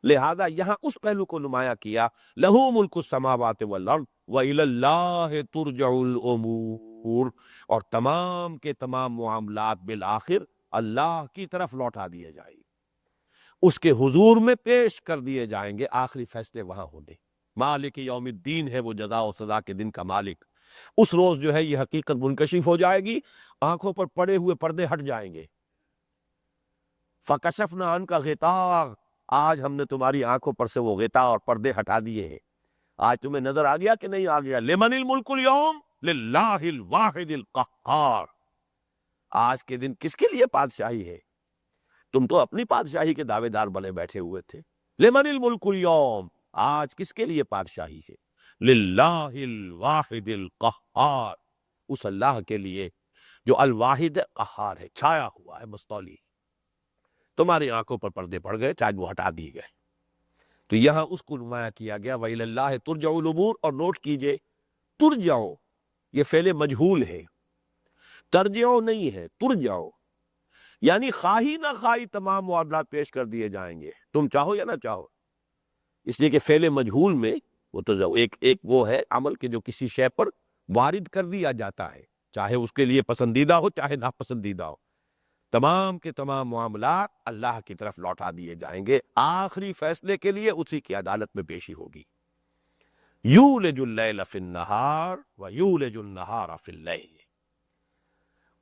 لہذا یہاں اس پہلو کو نمایاں کیا، لہو ملک السماوات والارض وإلی اللہ ترجع الامور، اور تمام کے تمام معاملات بالآخر اللہ کی طرف لوٹا دیے جائیں گے، اس کے حضور میں پیش کر دیے جائیں گے، آخری فیصلے وہاں ہونے۔ مالک یوم الدین ہے وہ جزا و سزا کے دن کا مالک۔ اس روز جو ہے یہ حقیقت منکشف ہو جائے گی، آنکھوں پر پڑے ہوئے پردے ہٹ جائیں گے۔ فَكَشَفْنَا عَنْكَ غِطَاءَكَ، آج ہم نے تمہاری آنکھوں پر سے وہ غطاء اور پردے ہٹا دیے ہیں۔ آج تمہیں نظر آ گیا کہ نہیں آ گیا؟ لِمَنِ الْمُلْكُ الْيَوْمِ لِلَّهِ الْوَاحِدِ الْقَهَّارِ، آج کے دن کس کے لیے بادشاہی ہے؟ تم تو اپنی بادشاہی کے دعوے دار بنے بیٹھے ہوئے تھے۔ لِمَنِ الْمُلْكُ الْيَوْمِ، آج کس کے لیے بادشاہی ہے؟ لِلَّهِ الْوَاحِدِ الْقَهَّارِ، اس اللہ کے لیے جو الواحد قہار ہے، چھایا ہوا ہے، مستولی۔ تمہاری آنکھوں پر پردے پڑ گئے، چاہے وہ ہٹا دیے گئے۔ تو یہاں اس کو نمایاں کیا گیا وَإِلَى اللَّهِ تُرْجَعُ الْأُمُورُ، اور نوٹ کیجئے ترجعو یہ فعل مجہول ہے، ترجعو نہیں ہے، ترجعو یعنی خواہی نہ خواہی تمام معاملات پیش کر دیے جائیں گے، تم چاہو یا نہ چاہو۔ اس لیے کہ فعل مجہول میں وہ تو ایک وہ ہے عمل کہ جو کسی شے پر وارد کر دیا جاتا ہے، چاہے اس کے لیے پسندیدہ ہو چاہے ناپسندیدہ ہو، تمام کے تمام معاملات اللہ کی طرف لوٹا دیے جائیں گے، آخری فیصلے کے لیے اسی کی عدالت میں پیشی ہوگی۔ یولج اللیل فی النہار ویولج النہار فی اللیل،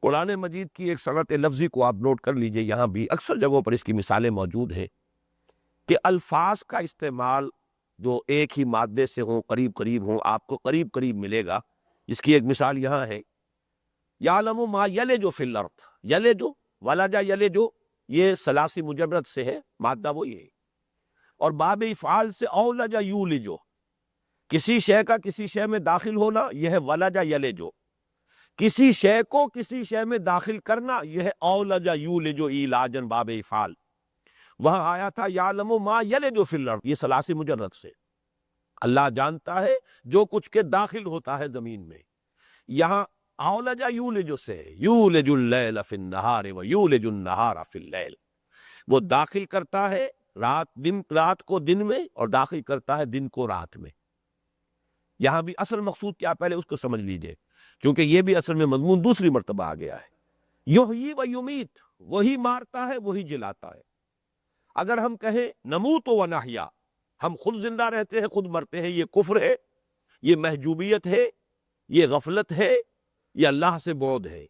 قرآن مجید کی ایک صنعت لفظی کو آپ نوٹ کر لیجئے، یہاں بھی اکثر جگہوں پر اس کی مثالیں موجود ہیں کہ الفاظ کا استعمال جو ایک ہی مادے سے ہوں، قریب قریب ہوں، آپ کو قریب قریب ملے گا۔ اس کی ایک مثال یہاں ہے، یعلم ما یلج فی الارض، یلج ولج یلج یہ ثلاثی مجرد سے ہے، مادہ وہی ہے، اور باب افعال سے اولج یولج، کسی شے کا کسی شے میں داخل ہونا یہ ہے ولج یلج، کسی شے کو کسی شے میں داخل کرنا یہ ہے اولج یولج ایلاجن باب افعال۔ وہاں آیا تھا یعلم ما یلج فی الارض، یہ ثلاثی مجرد سے، اللہ جانتا ہے جو کچھ کے داخل ہوتا ہے زمین میں۔ یہاں اولج یولج سے، یولج اللیل فی النہار ویولج النہار فی اللیل، وہ داخل کرتا ہے رات کو دن میں اور داخل کرتا ہے دن کو رات میں۔ یہاں بھی اصل مقصود کیا پہلے اس کو سمجھ لیجئے، کیونکہ یہ بھی اصل میں مضمون دوسری مرتبہ آ گیا ہے۔ یحیی و یمیت، وہی مارتا ہے وہی جلاتا ہے۔ اگر ہم کہیں نموت و نحیا، ہم خود زندہ رہتے ہیں خود مرتے ہیں، یہ کفر ہے، یہ محجوبیت ہے، یہ غفلت ہے، یہ اللہ سے بعد ہے۔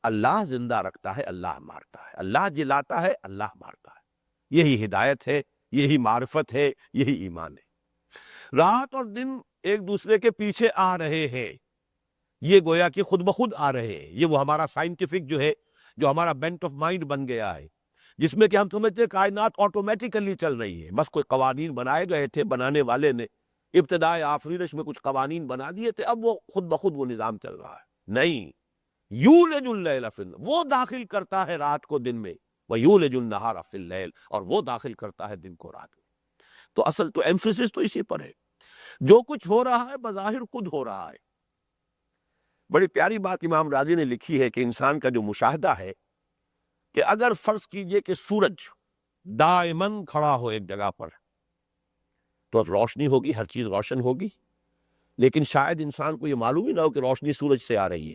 اللہ زندہ رکھتا ہے، اللہ مارتا ہے، اللہ جلاتا ہے، اللہ مارتا ہے، یہی ہدایت ہے، یہی معرفت ہے، یہی ایمان ہے۔ رات اور دن ایک دوسرے کے پیچھے آ رہے ہیں، یہ گویا کہ خود بخود آ رہے ہیں، یہ وہ ہمارا سائنٹیفک جو ہے، جو ہمارا بینٹ آف مائنڈ بن گیا ہے، جس میں کہ ہم سمجھتے ہیں کائنات آٹومیٹیکلی چل رہی ہے، بس کوئی قوانین بنائے گئے تھے، بنانے والے نے ابتدائے آفرینش میں کچھ قوانین بنا دیے تھے، اب وہ خود بخود وہ نظام چل رہا ہے۔ نہیں، یولج اللیل فی النہار، وہ داخل کرتا ہے رات کو دن میں، ویولج النہار فی اللیل، اور وہ داخل کرتا ہے دن کو رات میں۔ تو اصل تو ایمفیسس تو اسی پر ہے۔ جو کچھ ہو رہا ہے بظاہر خود ہو رہا ہے۔ بڑی پیاری بات امام راضی نے لکھی ہے کہ انسان کا جو مشاہدہ ہے کہ اگر فرض کیجئے کہ سورج دائماً کھڑا ہو ایک جگہ پر تو روشنی ہوگی، ہر چیز روشن ہوگی، لیکن شاید انسان کو یہ معلوم ہی نہ ہو کہ روشنی سورج سے آ رہی ہے،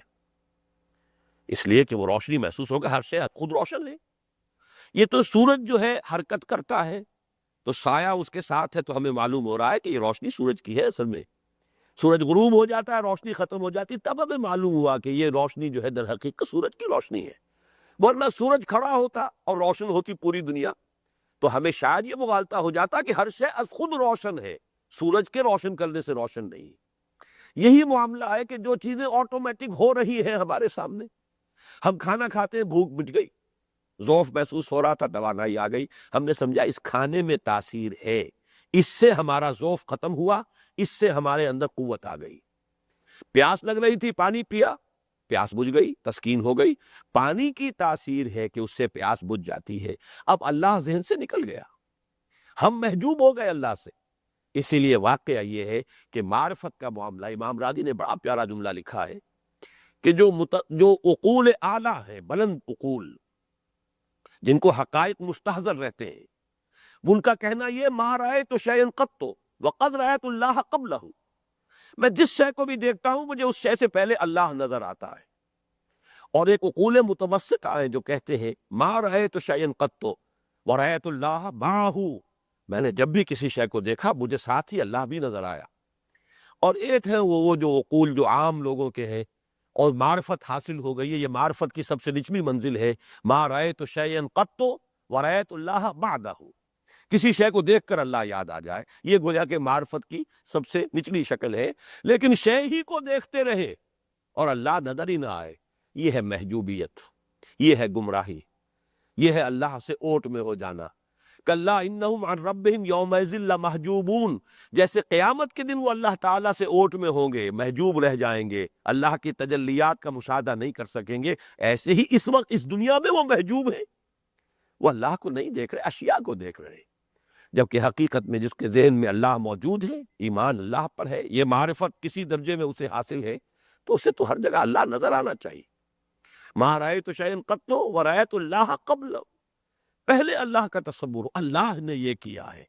اس لیے کہ وہ روشنی محسوس ہوگا، ہر شے خود روشن ہے۔ یہ تو سورج جو ہے حرکت کرتا ہے تو سایہ اس کے ساتھ ہے، تو ہمیں معلوم ہو رہا ہے کہ یہ روشنی سورج کی ہے۔ اصل میں سورج غروب ہو جاتا ہے، روشنی ختم ہو جاتی، تب ہمیں معلوم ہوا کہ یہ روشنی جو ہے در حقیقت سورج کی روشنی ہے، ورنہ سورج کھڑا ہوتا اور روشن ہوتی پوری دنیا تو ہمیں شاید یہ مغالطہ ہو جاتا کہ ہر شے از خود روشن ہے، سورج کے روشن کرنے سے روشن نہیں۔ یہی معاملہ ہے کہ جو چیزیں آٹومیٹک ہو رہی ہیں ہمارے سامنے، ہم کھانا کھاتے ہیں، بھوک مٹ گئی، ذوف محسوس ہو رہا تھا، توانائی آ گئی، ہم نے سمجھا اس کھانے میں تاثیر ہے، اس سے ہمارا ذوف ختم ہوا، اس سے ہمارے اندر قوت آ گئی۔ پیاس لگ رہی تھی، پانی پیا، پیاس بجھ گئی، تسکین ہو گئی۔ پانی کی تاثیر ہے کہ اس سے پیاس بجھ جاتی ہے۔ اب اللہ ذہن سے نکل گیا، ہم محجوب ہو گئے اللہ سے۔ اسی لیے واقعہ یہ ہے کہ معرفت کا معاملہ، امام راضی نے بڑا پیارا جملہ لکھا ہے کہ جو عقول اعلیٰ ہے، بلند عقول، جن کو حقائق مستحضر رہتے ہیں، ان کا کہنا یہ ما رأیت شیئا قط وقد رأیت اللہ قبلہ، میں جس شے کو بھی دیکھتا ہوں مجھے اس شے سے پہلے اللہ نظر آتا ہے۔ اور ایک عقول متوسطہ ہے جو کہتے ہیں ما رأیت شیئا قط ورأیت اللہ معہ، میں نے جب بھی کسی شے کو دیکھا مجھے ساتھ ہی اللہ بھی نظر آیا۔ اور ایک ہے وہ جو عقول جو عام لوگوں کے ہیں اور معرفت حاصل ہو گئی ہے، یہ معرفت کی سب سے نچلی منزل ہے، ما رأیت شیئا قط ورأیت اللہ بعدہ، کسی شے کو دیکھ کر اللہ یاد آ جائے، یہ گویا کہ معرفت کی سب سے نچلی شکل ہے۔ لیکن شے ہی کو دیکھتے رہے اور اللہ نظر ہی نہ آئے، یہ ہے محجوبیت، یہ ہے گمراہی، یہ ہے اللہ سے اوٹ میں ہو جانا۔ کلا انہم عن ربہم یومئذ لمحجوبون، جیسے قیامت کے دن وہ اللہ تعالیٰ سے اوٹ میں ہوں گے، محجوب رہ جائیں گے، اللہ کی تجلیات کا مشاہدہ نہیں کر سکیں گے، ایسے ہی اس وقت اس دنیا میں وہ محجوب ہیں، وہ اللہ کو نہیں دیکھ رہے، اشیاء کو دیکھ رہے ہیں، جبکہ حقیقت میں جس کے ذہن میں اللہ موجود ہے، ایمان اللہ پر ہے، یہ معرفت کسی درجے میں اسے حاصل ہے، تو اسے تو ہر جگہ اللہ نظر آنا چاہیے۔ ما رأیت شیئا قط ورأیت اللہ قبلہ، پہلے اللہ کا تصور ہو، اللہ نے یہ کیا ہے،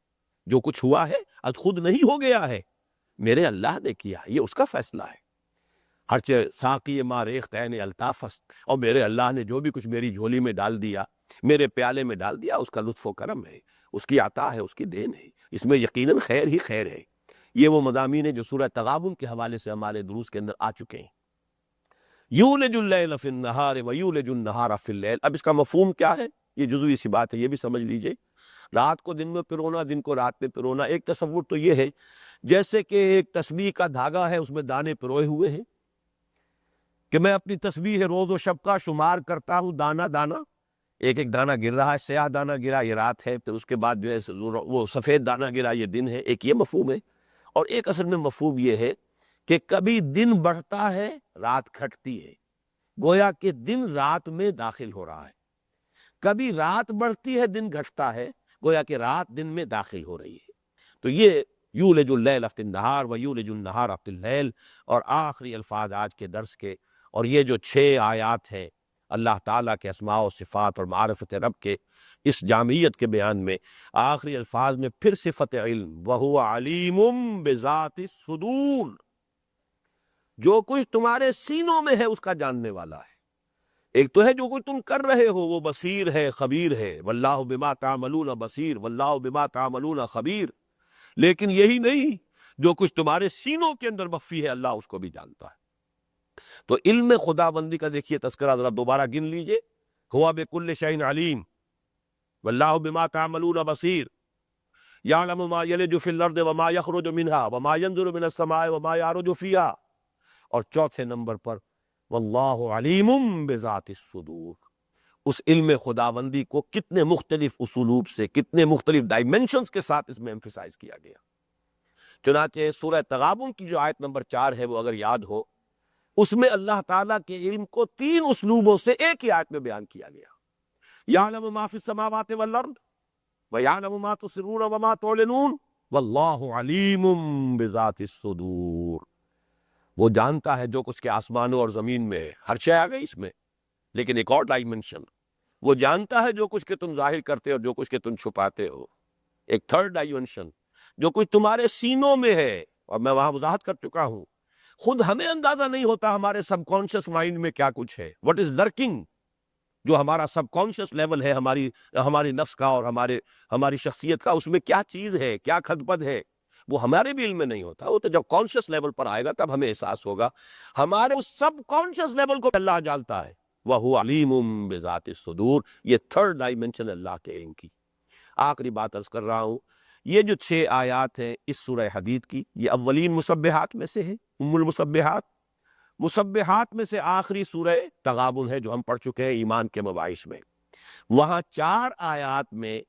جو کچھ ہوا ہے از خود نہیں ہو گیا ہے، میرے اللہ نے کیا ہے، یہ اس کا فیصلہ ہے۔ ہرچہ ساقی ما ریخت عین الطاف است، اور میرے اللہ نے جو بھی کچھ میری جھولی میں ڈال دیا، میرے پیالے میں ڈال دیا، اس کا لطف و کرم ہے، اس کی عطا ہے، اس کی دین ہے، اس میں یقیناً خیر ہی خیر ہے۔ یہ وہ مضامین ہیں جو سورہ تغابن کے حوالے سے ہمارے دروس کے اندر آ چکے ہیں۔ یولج اللیل فی النہار ویولج النہار فی اللیل، اب اس کا مفہوم کیا ہے؟ یہ جزوی سی بات ہے، یہ بھی سمجھ لیجئے، رات کو دن میں پرونا، دن کو رات میں پرونا۔ ایک تصور تو یہ ہے جیسے کہ ایک تسبیح کا دھاگا ہے، اس میں دانے پروئے ہوئے ہیں، کہ میں اپنی تسبیح روز و شب کا شمار کرتا ہوں دانہ دانہ، ایک ایک دانہ گر رہا ہے، سیاہ دانہ گرا یہ رات ہے، پھر اس کے بعد جو ہے وہ سفید دانہ گرا یہ دن ہے، ایک یہ مفہوم ہے۔ اور ایک اصل میں مفہوم یہ ہے کہ کبھی دن بڑھتا ہے، رات گھٹتی ہے، گویا کہ دن رات میں داخل ہو رہا ہے، کبھی رات بڑھتی ہے، دن گھٹتا ہے، گویا کہ رات دن میں داخل ہو رہی ہے۔ تو یہ یولج اللیل فی النہار ویولج النہار فی اللیل، اور آخری الفاظ آج کے درس کے، اور یہ جو 6 آیات ہیں اللہ تعالیٰ کے اسماء و صفات اور معرفت رب کے اس جامعیت کے بیان میں، آخری الفاظ میں پھر صفت علم، وَهُوَ عَلِيمٌ بِذَاتِ الصُّدُورِ، جو کچھ تمہارے سینوں میں ہے اس کا جاننے والا ہے۔ ایک تو ہے جو کچھ تم کر رہے ہو، وہ بصیر ہے، خبیر ہے، واللہ بما تعملون بصیر واللہ بما تعملون خبیر، لیکن یہی نہیں، جو کچھ تمہارے سینوں کے اندر مخفی ہے اللہ اس کو بھی جانتا ہے۔ تو علم خدا بندی کا دیکھیے تذکرہ ذرا دوبارہ گن لیجئے، ہوا بکل شیء علیم، واللہ بما تعملون بصیر، یعلم ما یلج فی الارض وما یخرج منها وما ينزل من السماء وما یعرج فیہا، اور چوتھے نمبر پر واللہ علیم بذات الصدور، اس علم خداوندی کو کتنے مختلف اسلوب سے، کتنے مختلف ڈائمنشنز کے ساتھ اس میں ایمفیسائز کیا گیا۔ چنانچہ سورہ تغابن کی جو آیت نمبر 4 ہے وہ اگر یاد ہو، اس میں اللہ تعالیٰ کے علم کو 3 اسلوبوں سے ایک ہی آیت میں بیان کیا گیا۔ یعلم ما فی السماوات والارض ویعلم ما تسرون وما تعلنون واللہ علیم بذات الصدور، وہ جانتا ہے جو کچھ کے آسمانوں اور زمین میں ہے، ہر شے آ گئی اس میں، لیکن ایک اور ڈائمنشن، وہ جانتا ہے جو کچھ کے تم ظاہر کرتے ہو اور جو کچھ کے تم چھپاتے ہو، ایک تھرڈ ڈائمنشن جو کچھ تمہارے سینوں میں ہے، اور میں وہاں وضاحت کر چکا ہوں، خود ہمیں اندازہ نہیں ہوتا ہمارے سب کانشیس مائنڈ میں کیا کچھ ہے، واٹ از لرکنگ، جو ہمارا سب کانشیس لیول ہے ہماری نفس کا اور ہماری شخصیت کا، اس میں کیا چیز ہے، کیا کھدپد ہے، وہ ہمارے بھی علم میں نہیں ہوتا، وہ تو جب کانشیس لیول پر آئے گا تب ہمیں احساس ہوگا، ہمارے سب کانشیس لیول کو اللہ جانتا ہے، وَهُوَ عَلِيمٌ بِذَاتِ الصُّدُورِ، یہ تھرڈ ڈائمنشن اللہ کے علم کی۔ آخری بات عرض کر رہا ہوں، یہ جو 6 آیات ہیں اس سورہ حدید کی، یہ اولین مسبحات میں سے ہے، ام المسبحات، مسبحات میں سے آخری سورہ تغابن ہے جو ہم پڑھ چکے ہیں ایمان کے مباحث میں، وہاں 4 آیات میں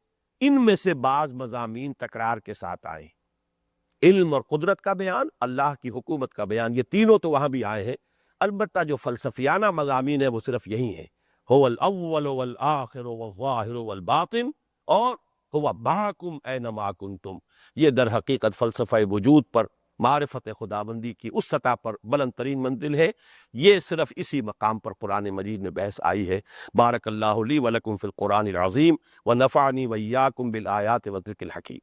ان میں سے بعض مضامین تکرار کے ساتھ آئے، علم اور قدرت کا بیان، اللہ کی حکومت کا بیان، یہ تینوں تو وہاں بھی آئے ہیں، البتہ جو فلسفیانہ مضامین ہیں وہ صرف یہی ہیں، هو الاول والآخر والظاہر والباطن، اور هو معکم اینما کنتم، یہ در حقیقت فلسفہ وجود پر، معرفت خداوندی کی اس سطح پر بلند ترین منزل ہے، یہ صرف اسی مقام پر قرآن مجید میں بحث آئی ہے۔ بارک اللہ لی ولکم فی القرآن العظیم ونفعنی وإیاکم بالآیات والذکر الحکیم۔